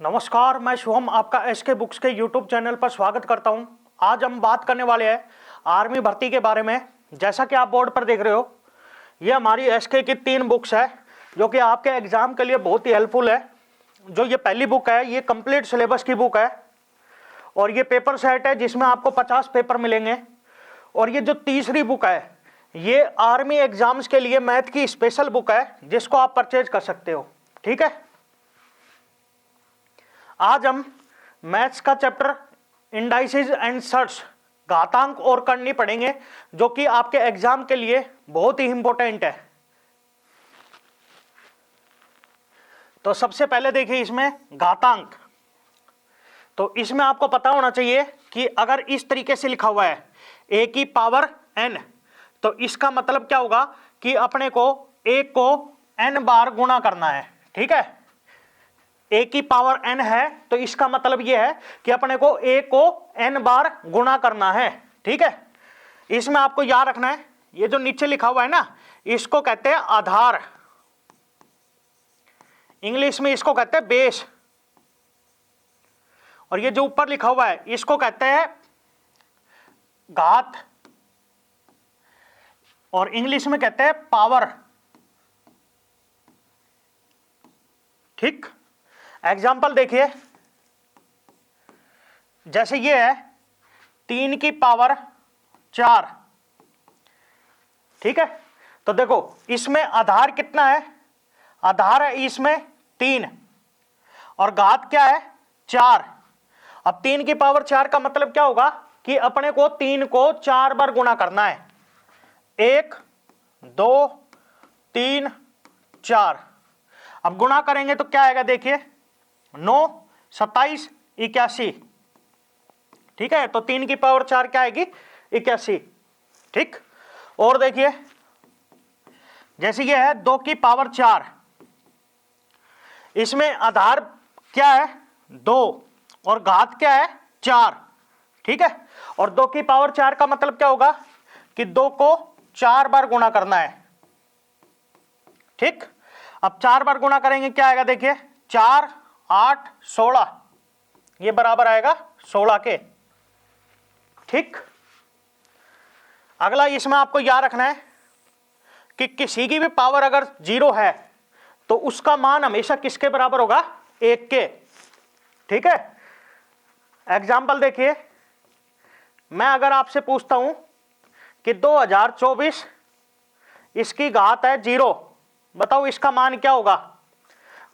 नमस्कार, मैं शुभम आपका एसके बुक्स के यूट्यूब चैनल पर स्वागत करता हूं। आज हम बात करने वाले हैं आर्मी भर्ती के बारे में। जैसा कि आप बोर्ड पर देख रहे हो, ये हमारी एसके की 3 बुक्स है जो कि आपके एग्जाम के लिए बहुत ही हेल्पफुल है। जो ये पहली बुक है, ये कंप्लीट सिलेबस की बुक है और ये पेपर सेट है जिसमें आपको 50 पेपर मिलेंगे। और ये जो तीसरी बुक है, ये आर्मी एग्जाम्स के लिए मैथ की स्पेशल बुक है जिसको आप परचेज कर सकते हो। ठीक है, आज हम मैथ्स का चैप्टर इंडाइसिस एंड सर्ट्स, घातांक और करनी पढ़ेंगे, जो कि आपके एग्जाम के लिए बहुत ही इंपॉर्टेंट है। तो सबसे पहले देखिए इसमें घातांक। तो इसमें आपको पता होना चाहिए कि अगर इस तरीके से लिखा हुआ है a की पावर n, तो इसका मतलब क्या होगा कि अपने को a को n बार गुणा करना है। ठीक है, a की पावर n है तो इसका मतलब यह है कि अपने को a को n बार गुणा करना है। ठीक है, इसमें आपको याद रखना है, ये जो नीचे लिखा हुआ है ना, इसको कहते हैं आधार, इंग्लिश में इसको कहते हैं बेस। और ये जो ऊपर लिखा हुआ है इसको कहते हैं घात, और इंग्लिश में कहते हैं पावर। ठीक, एग्जाम्पल देखिए, जैसे ये है 3 की पावर 4। ठीक है, तो देखो इसमें आधार कितना है, आधार है इसमें 3 और घात क्या है 4। अब 3 की पावर 4 का मतलब क्या होगा कि अपने को 3 को 4 बार गुणा करना है। 1 2 3 4। अब गुणा करेंगे तो क्या आएगा, देखिए 9 27 81। ठीक है, तो 3 की पावर 4 क्या आएगी 81। ठीक, और देखिए जैसे ये है 2 की पावर 4, इसमें आधार क्या है 2 और घात क्या है 4। ठीक है, और 2 की पावर 4 का मतलब क्या होगा कि 2 को 4 बार गुणा करना है। ठीक, अब 4 बार गुणा करेंगे क्या आएगा, देखिए 4 8 16, ये बराबर आएगा 16 के। ठीक, अगला इसमें आपको याद रखना है कि किसी की भी पावर अगर 0 है तो उसका मान हमेशा किसके बराबर होगा, 1 के। ठीक है, एग्जाम्पल देखिए, मैं अगर आपसे पूछता हूं कि 2024 इसकी घात है 0, बताओ इसका मान क्या होगा,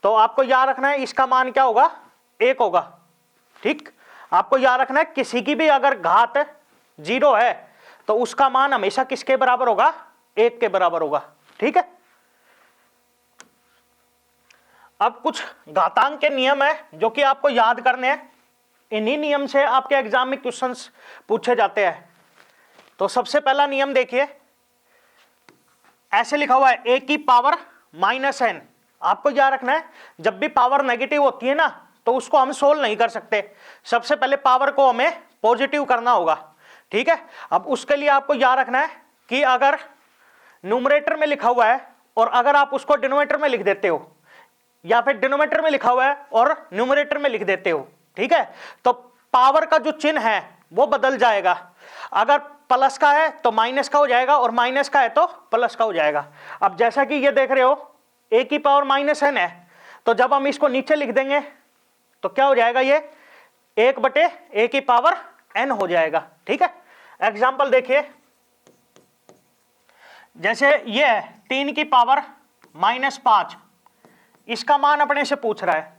तो आपको याद रखना है इसका मान क्या होगा 1 होगा। ठीक, आपको याद रखना है किसी की भी अगर घात 0 है तो उसका मान हमेशा किसके बराबर होगा, 1 के बराबर होगा। ठीक है, अब कुछ घातांक के नियम है जो कि आपको याद करने हैं। इन्हीं नियम से आपके एग्जाम में क्वेश्चंस पूछे जाते हैं। तो सबसे पहला नियम देखिए, ऐसे लिखा हुआ है a की पावर -n। आपको याद रखना है जब भी पावर नेगेटिव होती है ना तो उसको हम सोल्व नहीं कर सकते, सबसे पहले पावर को हमें पॉजिटिव करना होगा। ठीक है, अब उसके लिए आपको याद रखना है कि अगर न्यूमरेटर में लिखा हुआ है और अगर आप उसको डिनोमिनेटर में लिख देते हो, या फिर डिनोमिनेटर में लिखा हुआ है और न्यूमरेटर में लिख देते हो, ठीक है, तो पावर का जो चिन्ह है वो बदल जाएगा। अगर प्लस का है तो माइनस का हो जाएगा और माइनस का है तो प्लस का हो जाएगा। अब जैसा कि ये देख रहे हो a की पावर -n है, तो जब हम इसको नीचे लिख देंगे तो क्या हो जाएगा, ये 1/a की पावर n हो जाएगा। ठीक है, एग्जाम्पल देखिए, जैसे ये है 3 की पावर -5, इसका मान अपने से पूछ रहा है।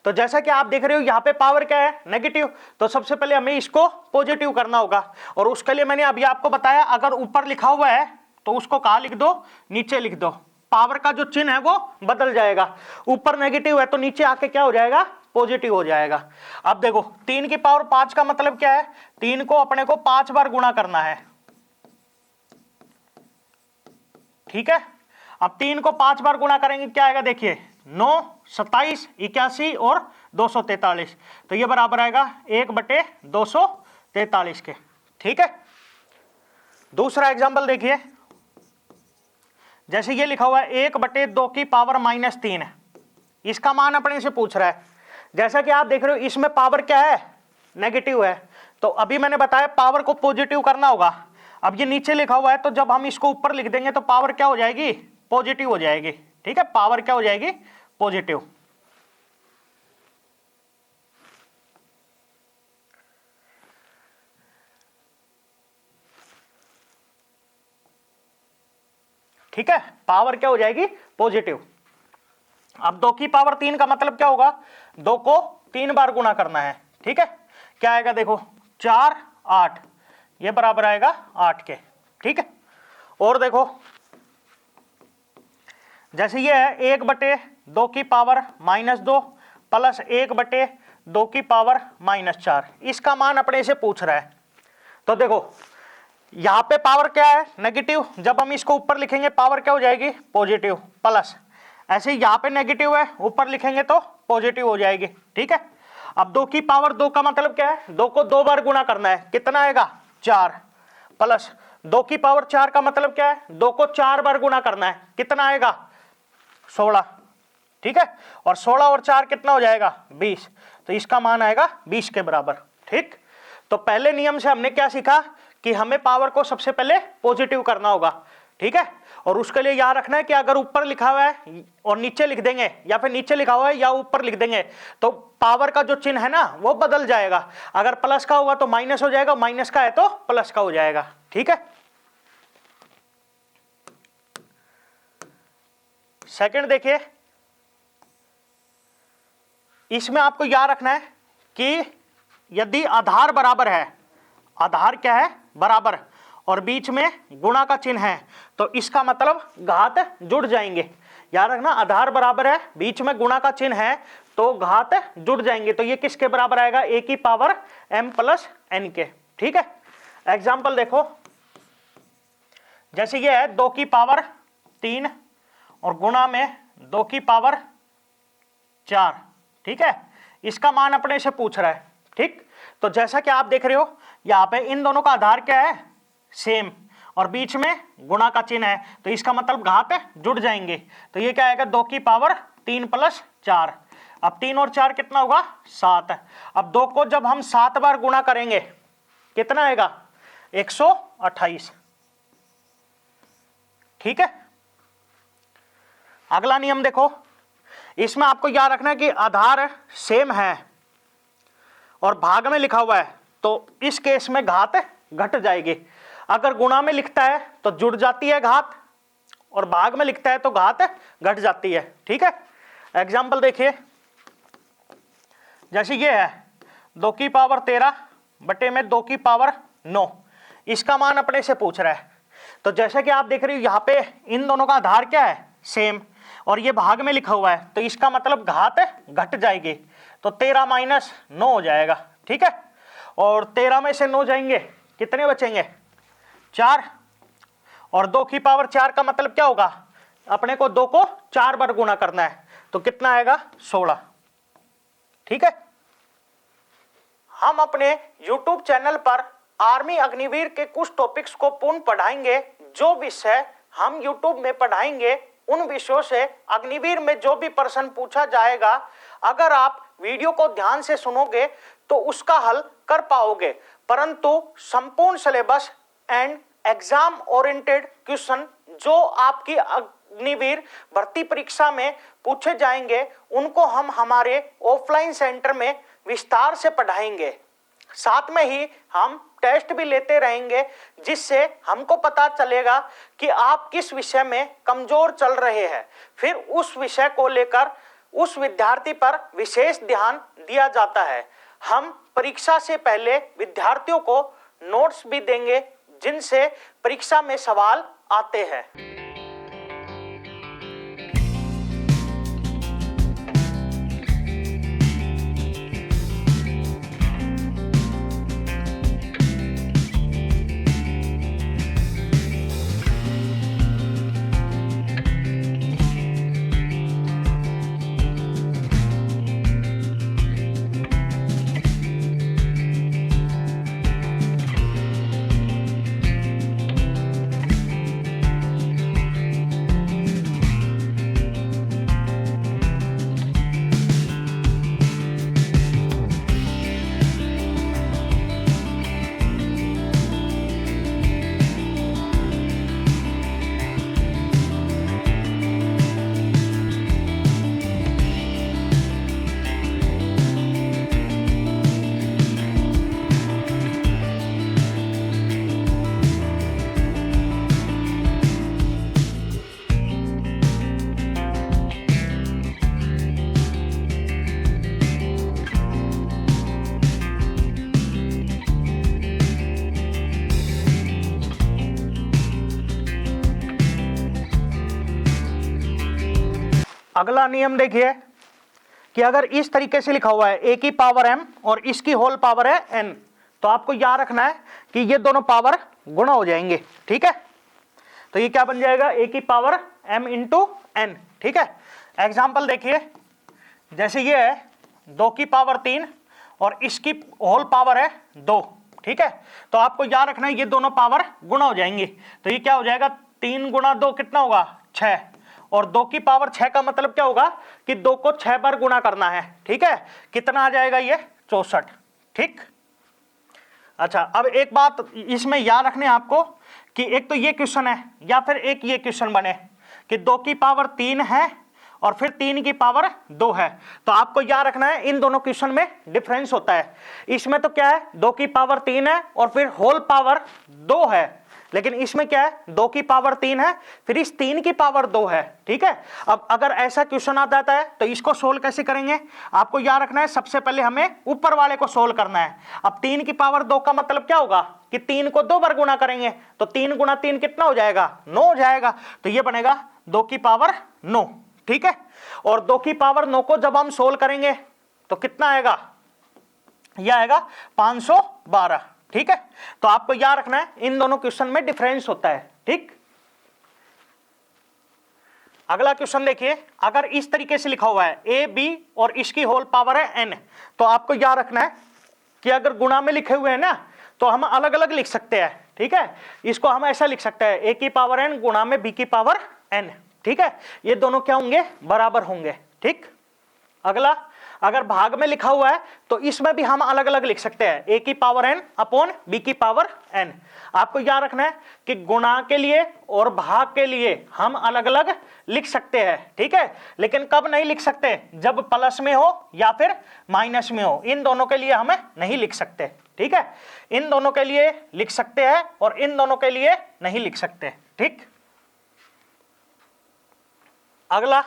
तो जैसा कि आप देख रहे हो यहाँ पे पावर क्या है नेगेटिव, तो सबसे पहले हमें इसको पॉजिटिव करना होगा। और उसके लिए मैंने अभी आपको बताया, अगर ऊपर लिखा हुआ है तो उसको कहाँ लिख दो, नीचे लिख दो, पावर का जो चिन्ह है वो बदल जाएगा। ऊपर नेगेटिव है तो नीचे आके क्या हो जाएगा, पॉजिटिव हो जाएगा। अब देखो 3 की पावर 5 का मतलब क्या है, 3 को अपने को 5 बार गुणा करना है। ठीक है, अब 3 को 5 बार गुणा करेंगे क्या आएगा, देखिए 9 27 81 और 243, तो ये बराबर आएगा 1/243 के। ठीक है, दूसरा एग्जांपल देखिए, जैसे ये लिखा हुआ है 1/2 की पावर -3, इसका मान अपने से पूछ रहा है। जैसा कि आप देख रहे हो इसमें पावर क्या है, नेगेटिव है, तो अभी मैंने बताया पावर को पॉजिटिव करना होगा। अब ये नीचे लिखा हुआ है तो जब हम इसको ऊपर लिख देंगे तो पावर क्या हो जाएगी, पॉजिटिव हो जाएगी। ठीक है, पावर क्या हो जाएगी, पॉजिटिव। ठीक है, पावर क्या हो जाएगी, पॉजिटिव। अब 2 की पावर 3 का मतलब क्या होगा, 2 को 3 बार गुणा करना है। ठीक है, क्या आएगा देखो, 4 8, ये बराबर आएगा 8 के। ठीक है, और देखो जैसे ये है 1/2 की पावर -2 प्लस 1/2 की पावर -4, इसका मान अपने से पूछ रहा है। तो देखो यहां पे पावर क्या है, नेगेटिव, जब हम इसको ऊपर लिखेंगे पावर क्या हो जाएगी, पॉजिटिव, प्लस ऐसे यहां पे नेगेटिव है, ऊपर लिखेंगे तो पॉजिटिव हो जाएगी। ठीक है, अब 2 की पावर 2 का मतलब क्या है, 2 को 2 बार गुणा करना है, कितना आएगा 4, प्लस 2 की पावर 4 का मतलब क्या है, 2 को 4 बार गुणा करना है, कितना आएगा 16। ठीक है, और 16 और 4 कितना हो जाएगा 20, तो इसका मान आएगा 20 के बराबर। ठीक, तो पहले नियम से हमने क्या सीखा कि हमें पावर को सबसे पहले पॉजिटिव करना होगा। ठीक है, और उसके लिए याद रखना है कि अगर ऊपर लिखा हुआ है और नीचे लिख देंगे, या फिर नीचे लिखा हुआ है या ऊपर लिख देंगे, तो पावर का जो चिन्ह है ना वो बदल जाएगा। अगर प्लस का होगा तो माइनस हो जाएगा, माइनस का है तो प्लस का हो जाएगा। ठीक है, सेकंड देखिए, इसमें आपको याद रखना है कि यदि आधार बराबर है, आधार क्या है, बराबर, और बीच में गुणा का चिन्ह है, तो इसका मतलब घात जुड़ जाएंगे। याद रखना, आधार बराबर है, बीच में गुणा का चिन्ह है, तो घात जुड़ जाएंगे। तो ये किसके बराबर आएगा, a की पावर m प्लस n के। ठीक है, एग्जाम्पल देखो, जैसे ये है 2 की पावर 3 और गुणा में 2 की पावर 4। ठीक है, इसका मान अपने से पूछ रहा है। ठीक, तो जैसा कि आप देख रहे हो यहाँ पे इन दोनों का आधार क्या है, सेम, और बीच में गुणा का चिन्ह है, तो इसका मतलब घात जुड़ जाएंगे। तो ये क्या आएगा, 2 की पावर 3 प्लस 4। अब 3 और 4 कितना होगा, 7। अब 2 को जब हम 7 बार गुणा करेंगे कितना आएगा, 128। ठीक है, अगला नियम देखो, इसमें आपको याद रखना है कि आधार सेम है और भाग में लिखा हुआ है, तो इस केस में घात घट जाएगी। अगर गुणा में लिखता है तो जुड़ जाती है घात, और भाग में लिखता है तो घात घट जाती है। ठीक है, एग्जाम्पल देखिए, जैसे ये है 2 की पावर 13 बटे में 2 की पावर 9, इसका मान अपने से पूछ रहा है। तो जैसा कि आप देख रहे हो यहाँ पे इन दोनों का आधार क्या है, सेम, और ये भाग में लिखा हुआ है, तो इसका मतलब घात घट जाएगी, तो 13 माइनस 9 हो जाएगा। ठीक है, और 13 में से 9 जाएंगे, कितने बचेंगे, 4, और 2 की पावर 4 का मतलब क्या होगा, अपने को 2 को 4 बार गुणा करना है, तो कितना आएगा 16। ठीक है, हम अपने YouTube चैनल पर आर्मी अग्निवीर के कुछ टॉपिक्स को पूर्ण पढ़ाएंगे। जो विषय हम YouTube में पढ़ाएंगे उन विषयों से अग्निवीर में जो भी प्रश्न पूछा जाएगा, अगर आप वीडियो को ध्यान से सुनोगे तो उसका हल कर पाओगे, परंतु संपूर्ण syllabus and exam oriented question जो आपकी अग्निवीर भर्ती परीक्षा में पूछे जाएंगे उनको हम हमारे ऑफलाइन सेंटर में विस्तार से पढ़ाएंगे। साथ में ही हम टेस्ट भी लेते रहेंगे, जिससे हमको पता चलेगा कि आप किस विषय में कमजोर चल रहे हैं। फिर उस विषय को लेकर उस विद्यार्थी पर विशेष ध्यान दिया जाता है। हम परीक्षा से पहले विद्यार्थियों को नोट्स भी देंगे जिनसे परीक्षा में सवाल आते हैं। अगला नियम देखिए कि अगर इस तरीके से लिखा हुआ है a की पावर m और इसकी होल पावर है n, तो आपको याद रखना है कि ये दोनों पावर गुणा हो जाएंगे। ठीक है, तो ये क्या बन जाएगा, a की पावर m इंटू n। ठीक है, एग्जाम्पल देखिए, जैसे ये है 2 की पावर 3 और इसकी होल पावर है 2। ठीक है, तो आपको याद रखना है ये दोनों पावर गुणा हो जाएंगी, तो ये क्या हो जाएगा, 3 गुणा 2 कितना होगा, 6, और 2 की पावर 6 का मतलब क्या होगा कि 2 को 6 बार गुणा करना है। ठीक है, कितना आ जाएगा ये, 64। ठीक, अच्छा अब एक बात इसमें याद रखने आपको कि एक तो ये क्वेश्चन है या फिर एक ये क्वेश्चन बने कि 2 की पावर 3 है और फिर 3 की पावर 2 है, तो आपको याद रखना है इन दोनों क्वेश्चन में डिफरेंस होता है। इसमें तो क्या है, 2 की पावर 3 है और फिर होल पावर 2 है, लेकिन इसमें क्या है, 2 की पावर 3 है फिर इस 3 की पावर 2 है। ठीक है, अब अगर ऐसा क्वेश्चन आ जाता है तो इसको सोल्व कैसे करेंगे, आपको याद रखना है सबसे पहले हमें ऊपर वाले को सोल्व करना है। अब 3 की पावर 2 का मतलब क्या होगा कि 3 को 2 बार गुणा करेंगे, तो 3 गुणा 3 कितना हो जाएगा, 9 हो जाएगा, तो ये बनेगा 2 की पावर 9। ठीक है, और 2 की पावर 9 को जब हम सोल्व करेंगे तो कितना आएगा, यह आएगा 512। ठीक है, तो आपको याद रखना है इन दोनों क्वेश्चन में डिफरेंस होता है। ठीक, अगला क्वेश्चन देखिए, अगर इस तरीके से लिखा हुआ है ए बी और इसकी होल पावर है n, तो आपको याद रखना है कि अगर गुणा में लिखे हुए हैं ना तो हम अलग अलग लिख सकते हैं। ठीक है, इसको हम ऐसा लिख सकते हैं a की पावर n गुणा में b की पावर n। ठीक है, ये दोनों क्या होंगे, बराबर होंगे। ठीक, अगला अगर भाग में लिखा हुआ है तो इसमें भी हम अलग अलग लिख सकते हैं, a की पावर n अपॉन b की पावर n। आपको याद रखना है कि गुणा के लिए और भाग के लिए हम अलग अलग लिख सकते हैं। ठीक है, लेकिन कब नहीं लिख सकते, जब प्लस में हो या फिर माइनस में हो, इन दोनों के लिए हमें नहीं लिख सकते। ठीक है, इन दोनों के लिए लिख सकते हैं और इन दोनों के लिए नहीं लिख सकते। ठीक, अगला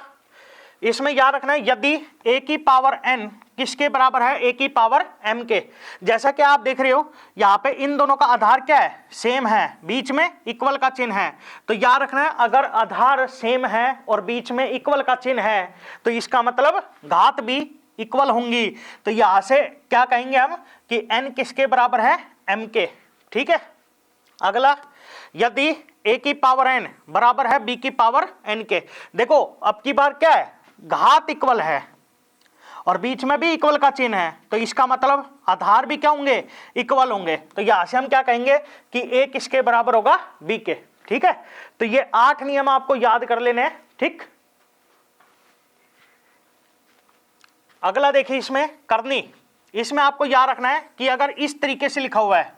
इसमें याद रखना है यदि a की पावर n किसके बराबर है, a की पावर m के, जैसा कि आप देख रहे हो यहाँ पे इन दोनों का आधार क्या है, सेम है, बीच में इक्वल का चिन्ह है, तो याद रखना है अगर आधार सेम है और बीच में इक्वल का चिन्ह है तो इसका मतलब घात भी इक्वल होंगी, तो यहां से क्या कहेंगे हम कि n किसके बराबर है, m के। ठीक है, अगला यदि a की पावर n बराबर है b की पावर n के, देखो अब की बार क्या है, घात इक्वल है और बीच में भी इक्वल का चिन्ह है, तो इसका मतलब आधार भी क्या होंगे, इक्वल होंगे, तो यहां से हम क्या कहेंगे कि a किसके बराबर होगा, b के। ठीक है, तो ये 8 नियम आपको याद कर लेने हैं। ठीक, अगला देखिए इसमें करनी, इसमें आपको याद रखना है कि अगर इस तरीके से लिखा हुआ है,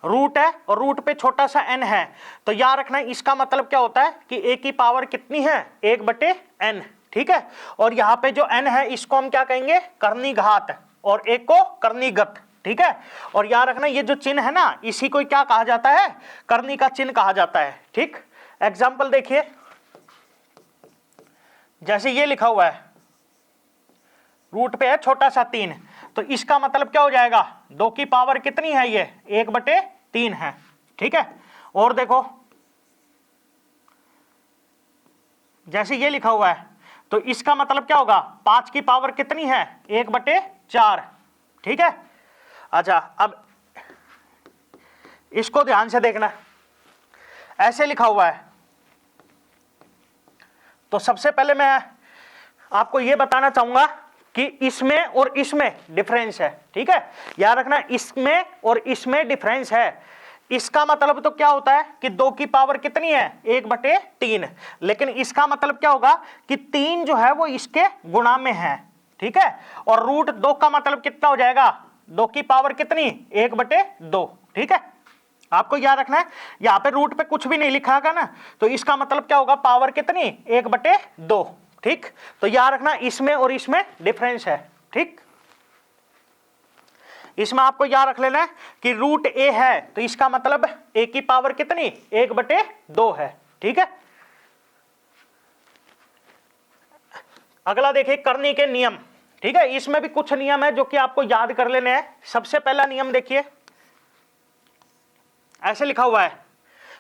रूट है और रूट पे छोटा सा n है, तो याद रखना है इसका मतलब क्या होता है कि a की पावर कितनी है, 1/n। ठीक है, और यहाँ पे जो n है इसको हम क्या कहेंगे, करनी घात, और एक को करनी गत। ठीक है, और याद रखना ये जो चिन्ह है ना इसी को क्या कहा जाता है, करनी का चिन्ह कहा जाता है। ठीक, एग्जाम्पल देखिए, जैसे ये लिखा हुआ है रूट पे है छोटा सा 3, तो इसका मतलब क्या हो जाएगा, 2 की पावर कितनी है, ये 1/3 है। ठीक है, और देखो जैसे ये लिखा हुआ है तो इसका मतलब क्या होगा, 5 की पावर कितनी है, 1/4। ठीक है, अच्छा अब इसको ध्यान से देखना, ऐसे लिखा हुआ है, तो सबसे पहले मैं आपको यह बताना चाहूंगा कि इसमें और इसमें डिफरेंस है। ठीक है, याद रखना इसमें और इसमें डिफरेंस है, इसका मतलब तो क्या होता है कि 2 की पावर कितनी है, 1/3, लेकिन इसका मतलब क्या होगा कि 3 जो है वो इसके गुणा में है। ठीक है, और रूट 2 का मतलब कितना हो जाएगा, 2 की पावर कितनी, 1/2। ठीक है, आपको याद रखना है यहाँ पे रूट पे कुछ भी नहीं लिखा है ना, तो इसका मतलब क्या होगा, पावर कितनी, 1/2। ठीक, तो याद रखना इसमें और इसमें डिफरेंस है। ठीक, इसमें आपको याद रख लेना है कि रूट a है तो इसका मतलब a की पावर कितनी, 1/2 है। ठीक है, अगला देखिए करनी के नियम। ठीक है, इसमें भी कुछ नियम है जो कि आपको याद कर लेने हैं। सबसे पहला नियम देखिए, ऐसे लिखा हुआ है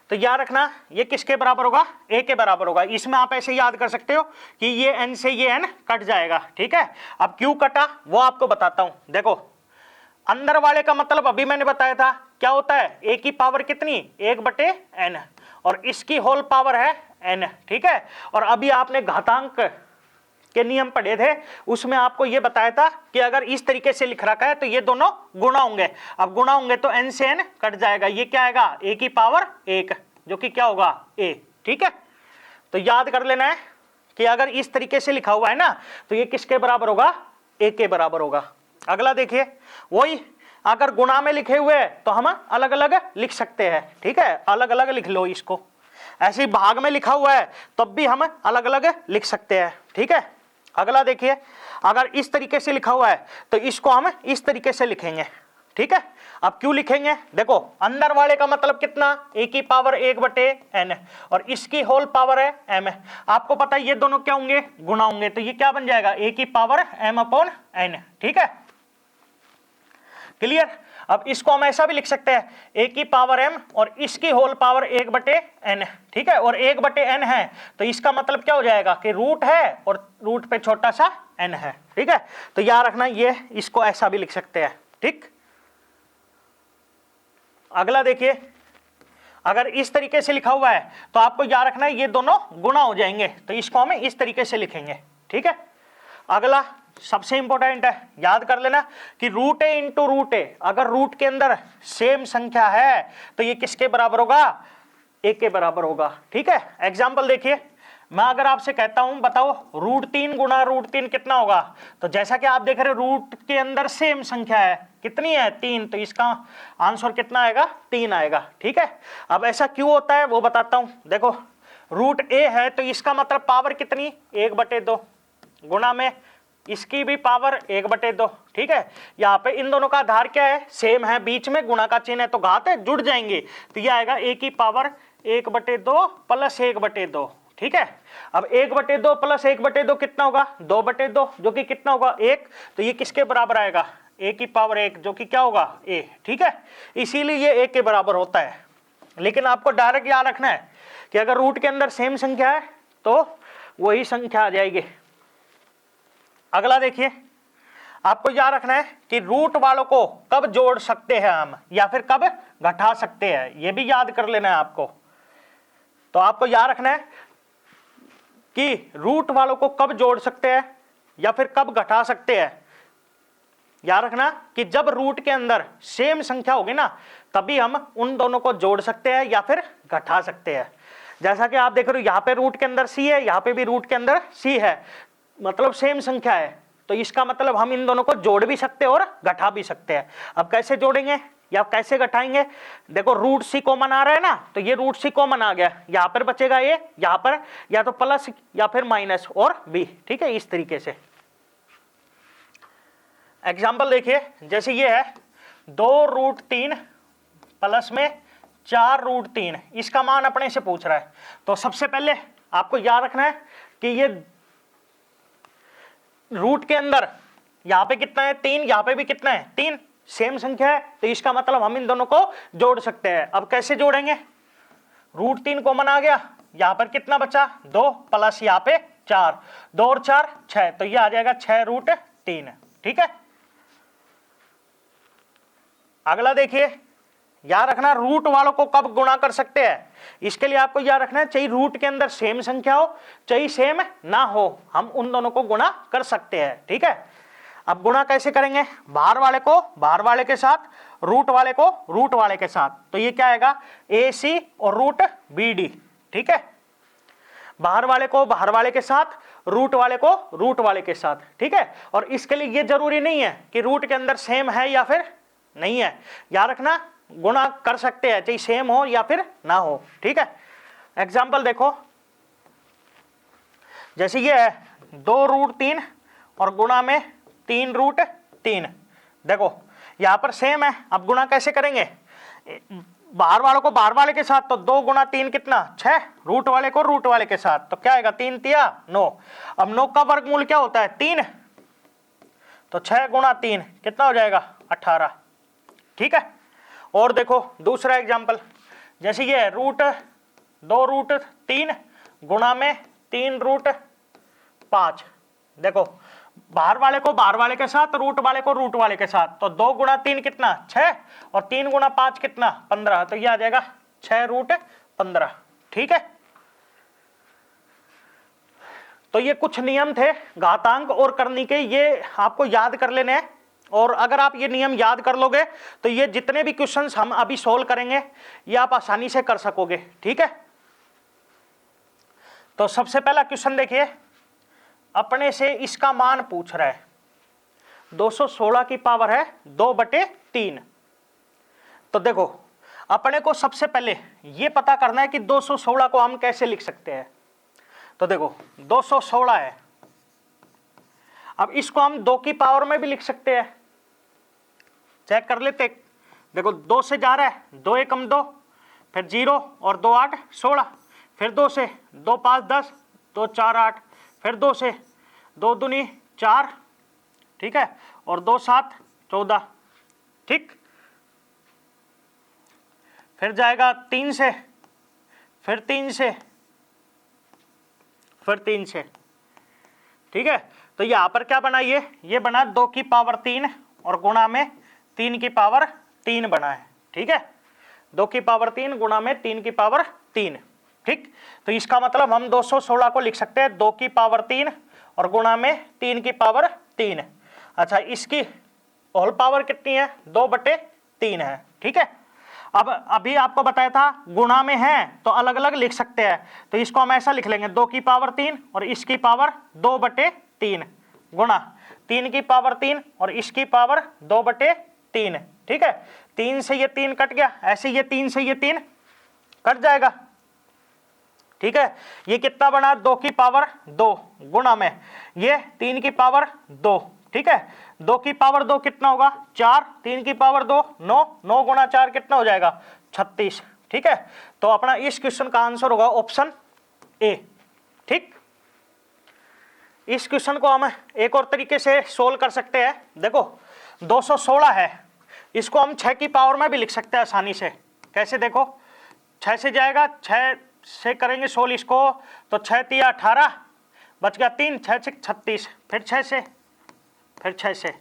तो याद रखना ये किसके बराबर होगा, a के बराबर होगा। इसमें आप ऐसे याद कर सकते हो कि ये n से ये n कट जाएगा, ठीक है। अब क्यों कटा वो आपको बताता हूं। देखो अंदर वाले का मतलब अभी मैंने बताया था क्या होता है, a की पावर कितनी 1/n और इसकी होल पावर है n, ठीक है। और अभी आपने घातांक के नियम पढ़े थे, उसमें आपको ये बताया था कि अगर इस तरीके से लिख रखा है तो ये दोनों गुणा होंगे। अब गुणा होंगे तो n से n कट जाएगा, ये क्या आएगा a की पावर 1 जो कि क्या होगा a, ठीक है। तो याद कर लेना है कि अगर इस तरीके से लिखा हुआ है ना तो ये किसके बराबर होगा, a के बराबर होगा। अगला देखिए, वही अगर गुणा में लिखे हुए तो हम अलग अलग लिख सकते हैं, ठीक है, अलग अलग लिख लो इसको। ऐसे ही भाग में लिखा हुआ है तब भी हम अलग अलग लिख सकते हैं, ठीक है। अगला देखिए, अगर इस तरीके से लिखा हुआ है तो इसको हम इस तरीके से लिखेंगे, ठीक है। अब क्यों लिखेंगे, देखो अंदर वाले का मतलब कितना a की पावर 1/n और इसकी होल पावर है m। आपको पता है ये दोनों क्या होंगे, गुणा होंगे, तो ये क्या बन जाएगा a की पावर m/n, ठीक है, क्लियर। अब इसको हम ऐसा भी लिख सकते हैं a की पावर m और इसकी होल पावर 1/n, ठीक है। और 1/n है तो इसका मतलब क्या हो जाएगा कि रूट है और रूट पे छोटा सा n है, ठीक है। तो याद रखना ये इसको ऐसा भी लिख सकते हैं, ठीक। अगला देखिए, अगर इस तरीके से लिखा हुआ है तो आपको याद रखना है ये दोनों गुणा हो जाएंगे, तो इसको हम इस तरीके से लिखेंगे, ठीक है। अगला सबसे इंपॉर्टेंट है, याद कर लेना कि root a into root a, अगर रूट के अंदर सेम संख्या है तो ये किसके बराबर होगा, a के बराबर होगा, ठीक है। एग्जाम्पल देखिए, मैं अगर आपसे कहता हूं बताओ √3 गुणा √3 कितना होगा, तो जैसा कि आप देख रहे हो रूट के अंदर सेम संख्या है, कितनी है 3, तो इसका आंसर कितना आएगा 3 आएगा, ठीक है। अब ऐसा क्यों होता है वो बताता हूं। देखो रूट a है तो इसका मतलब पावर कितनी 1/2, गुणा में इसकी भी पावर 1/2, ठीक है। यहाँ पे इन दोनों का आधार क्या है, सेम है, बीच में गुणा का चिन्ह है तो घात है, जुड़ जाएंगे, तो ये आएगा a की पावर 1/2 प्लस 1/2, ठीक है। अब 1/2 प्लस 1/2 कितना होगा 2/2 जो कि कितना होगा 1, तो ये किसके बराबर आएगा a की पावर 1 जो कि क्या होगा a, ठीक है। इसीलिए ये a के बराबर होता है। लेकिन आपको डायरेक्ट याद रखना है कि अगर रूट के अंदर सेम संख्या है तो वही संख्या आ जाएगी। अगला देखिए, आपको याद रखना है कि रूट वालों को कब जोड़ सकते हैं हम या फिर कब घटा सकते हैं, ये भी याद कर लेना है आपको। तो आपको याद रखना है कि रूट वालों को कब जोड़ सकते हैं या फिर कब घटा सकते हैं। याद रखना कि जब रूट के अंदर सेम संख्या होगी ना तभी हम उन दोनों को जोड़ सकते हैं या फिर घटा सकते हैं। जैसा कि आप देख रहे हो यहाँ पे रूट के अंदर c है, यहाँ पे भी रूट के अंदर c है, मतलब सेम संख्या है, तो इसका मतलब हम इन दोनों को जोड़ भी सकते हैं और घटा भी सकते हैं। अब कैसे जोड़ेंगे या कैसे घटाएंगे, देखो रूट c कॉमन आ रहा है ना, तो ये रूट c कॉमन आ गया, यहाँ पर बचेगा ये, यहाँ पर या तो प्लस या फिर माइनस और b, ठीक है, इस तरीके से। एग्जाम्पल देखिए, जैसे ये है 2√3 प्लस में 4√3, इसका मान अपने से पूछ रहा है। तो सबसे पहले आपको याद रखना है कि ये रूट के अंदर यहाँ पे कितना है 3, यहाँ पे भी कितना है 3, सेम संख्या है, तो इसका मतलब हम इन दोनों को जोड़ सकते हैं। अब कैसे जोड़ेंगे, √3 कॉमन आ गया, यहाँ पर कितना बचा 2 प्लस यहाँ पे 4, 2 और 4 6, तो ये आ जाएगा 6√3, ठीक है। अगला देखिए, याद रखना रूट वालों को कब गुणा कर सकते हैं, इसके लिए आपको याद रखना है चाहे रूट के अंदर सेम संख्या हो चाहे सेम ना हो, हम उन दोनों को गुणा कर सकते हैं, ठीक है। अब गुणा कैसे करेंगे, बाहर वाले को बाहर वाले के साथ, रूट वाले को रूट वाले के साथ, तो ये क्या आएगा AC और रूट BD, ठीक है। बाहर वाले को बाहर वाले के साथ, रूट वाले को रूट वाले के साथ, ठीक है। और इसके लिए ये जरूरी नहीं है कि रूट के अंदर सेम है या फिर नहीं है, याद रखना गुणा कर सकते हैं चाहे सेम हो या फिर ना हो, ठीक है। एग्जाम्पल देखो, जैसे ये है 2√3 और गुणा में 3√3, देखो यहां पर सेम है, अब गुणा कैसे करेंगे, बाहर वालों को बाहर वाले के साथ, तो 2 गुणा 3 कितना 6, रूट वाले को रूट वाले के साथ, तो क्या आएगा 3 तिया 9। अब 9 का वर्गमूल क्या होता है 3, तो 6 गुणा 3 कितना हो जाएगा 18, ठीक है। और देखो दूसरा एग्जाम्पल, जैसे ये रूट 2√3 गुणा में 3√5। देखो बाहर वाले को बाहर वाले के साथ, रूट वाले को रूट वाले के साथ, तो 2 गुणा 3 कितना 6 और 3 गुणा 5 कितना 15, तो ये आ जाएगा 6√15। ठीक है, तो ये कुछ नियम थे घातांक और करनी के, ये आपको याद कर लेने हैं। और अगर आप ये नियम याद कर लोगे तो ये जितने भी क्वेश्चंस हम अभी सोल्व करेंगे ये आप आसानी से कर सकोगे। ठीक है, तो सबसे पहला क्वेश्चन देखिए, अपने से इसका मान पूछ रहा है, 216 की पावर है 2/3। तो देखो अपने को सबसे पहले ये पता करना है कि 216 को हम कैसे लिख सकते हैं। तो देखो 216 है, अब इसको हम 2 की पावर में भी लिख सकते हैं, चेक कर लेते। देखो 2 से जा रहा है, 2 एकम 2, फिर 0 और 2 8 16, फिर 2 से 2 5 10, 2 4 8, फिर 2 से 2 दूनी 4, ठीक है, और 2 7 14। ठीक, फिर जाएगा 3 से, फिर 3 से, फिर 3 से। ठीक है, तो यहां पर क्या बना, ये बना 2 की पावर 3 और गुणा में 3 की पावर 3 बना है। ठीक है, 2 की पावर 3 गुणा में 3 की पावर 3। ठीक, तो इसका मतलब हम 216 को लिख सकते हैं 2 की पावर 3 और गुणा में 3 की पावर 3। अच्छा, इसकी होल पावर कितनी है, 2/3 है। ठीक है, अब अभी आपको बताया था गुणा में है तो अलग अलग लिख सकते हैं, तो इसको हम ऐसा लिख लेंगे 2 की पावर 3 और इसकी पावर 2/3 गुणा 3 की पावर 3 और इसकी पावर 2/3। ठीक है, 3 से ये 3 कट गया, ऐसे ये 3 से ये 3 कट जाएगा। ठीक है, ये कितना बना, 2 की पावर 2 गुणा में ये 3 की पावर 2। ठीक है, 2 की पावर 2 कितना होगा 4, 3 की पावर 2 9, 9 गुणा 4 कितना हो जाएगा 36। ठीक है, तो अपना इस क्वेश्चन का आंसर होगा ऑप्शन ए। ठीक, इस क्वेश्चन को हम एक और तरीके से सोल्व कर सकते हैं। देखो 216 है, इसको हम 6 की पावर में भी लिख सकते हैं आसानी से। कैसे, देखो 6 से जाएगा, 6 से करेंगे सोल्व इसको, तो 6 3 18 बच गया 3, 6 6 36, फिर 6 से, फिर 6 से।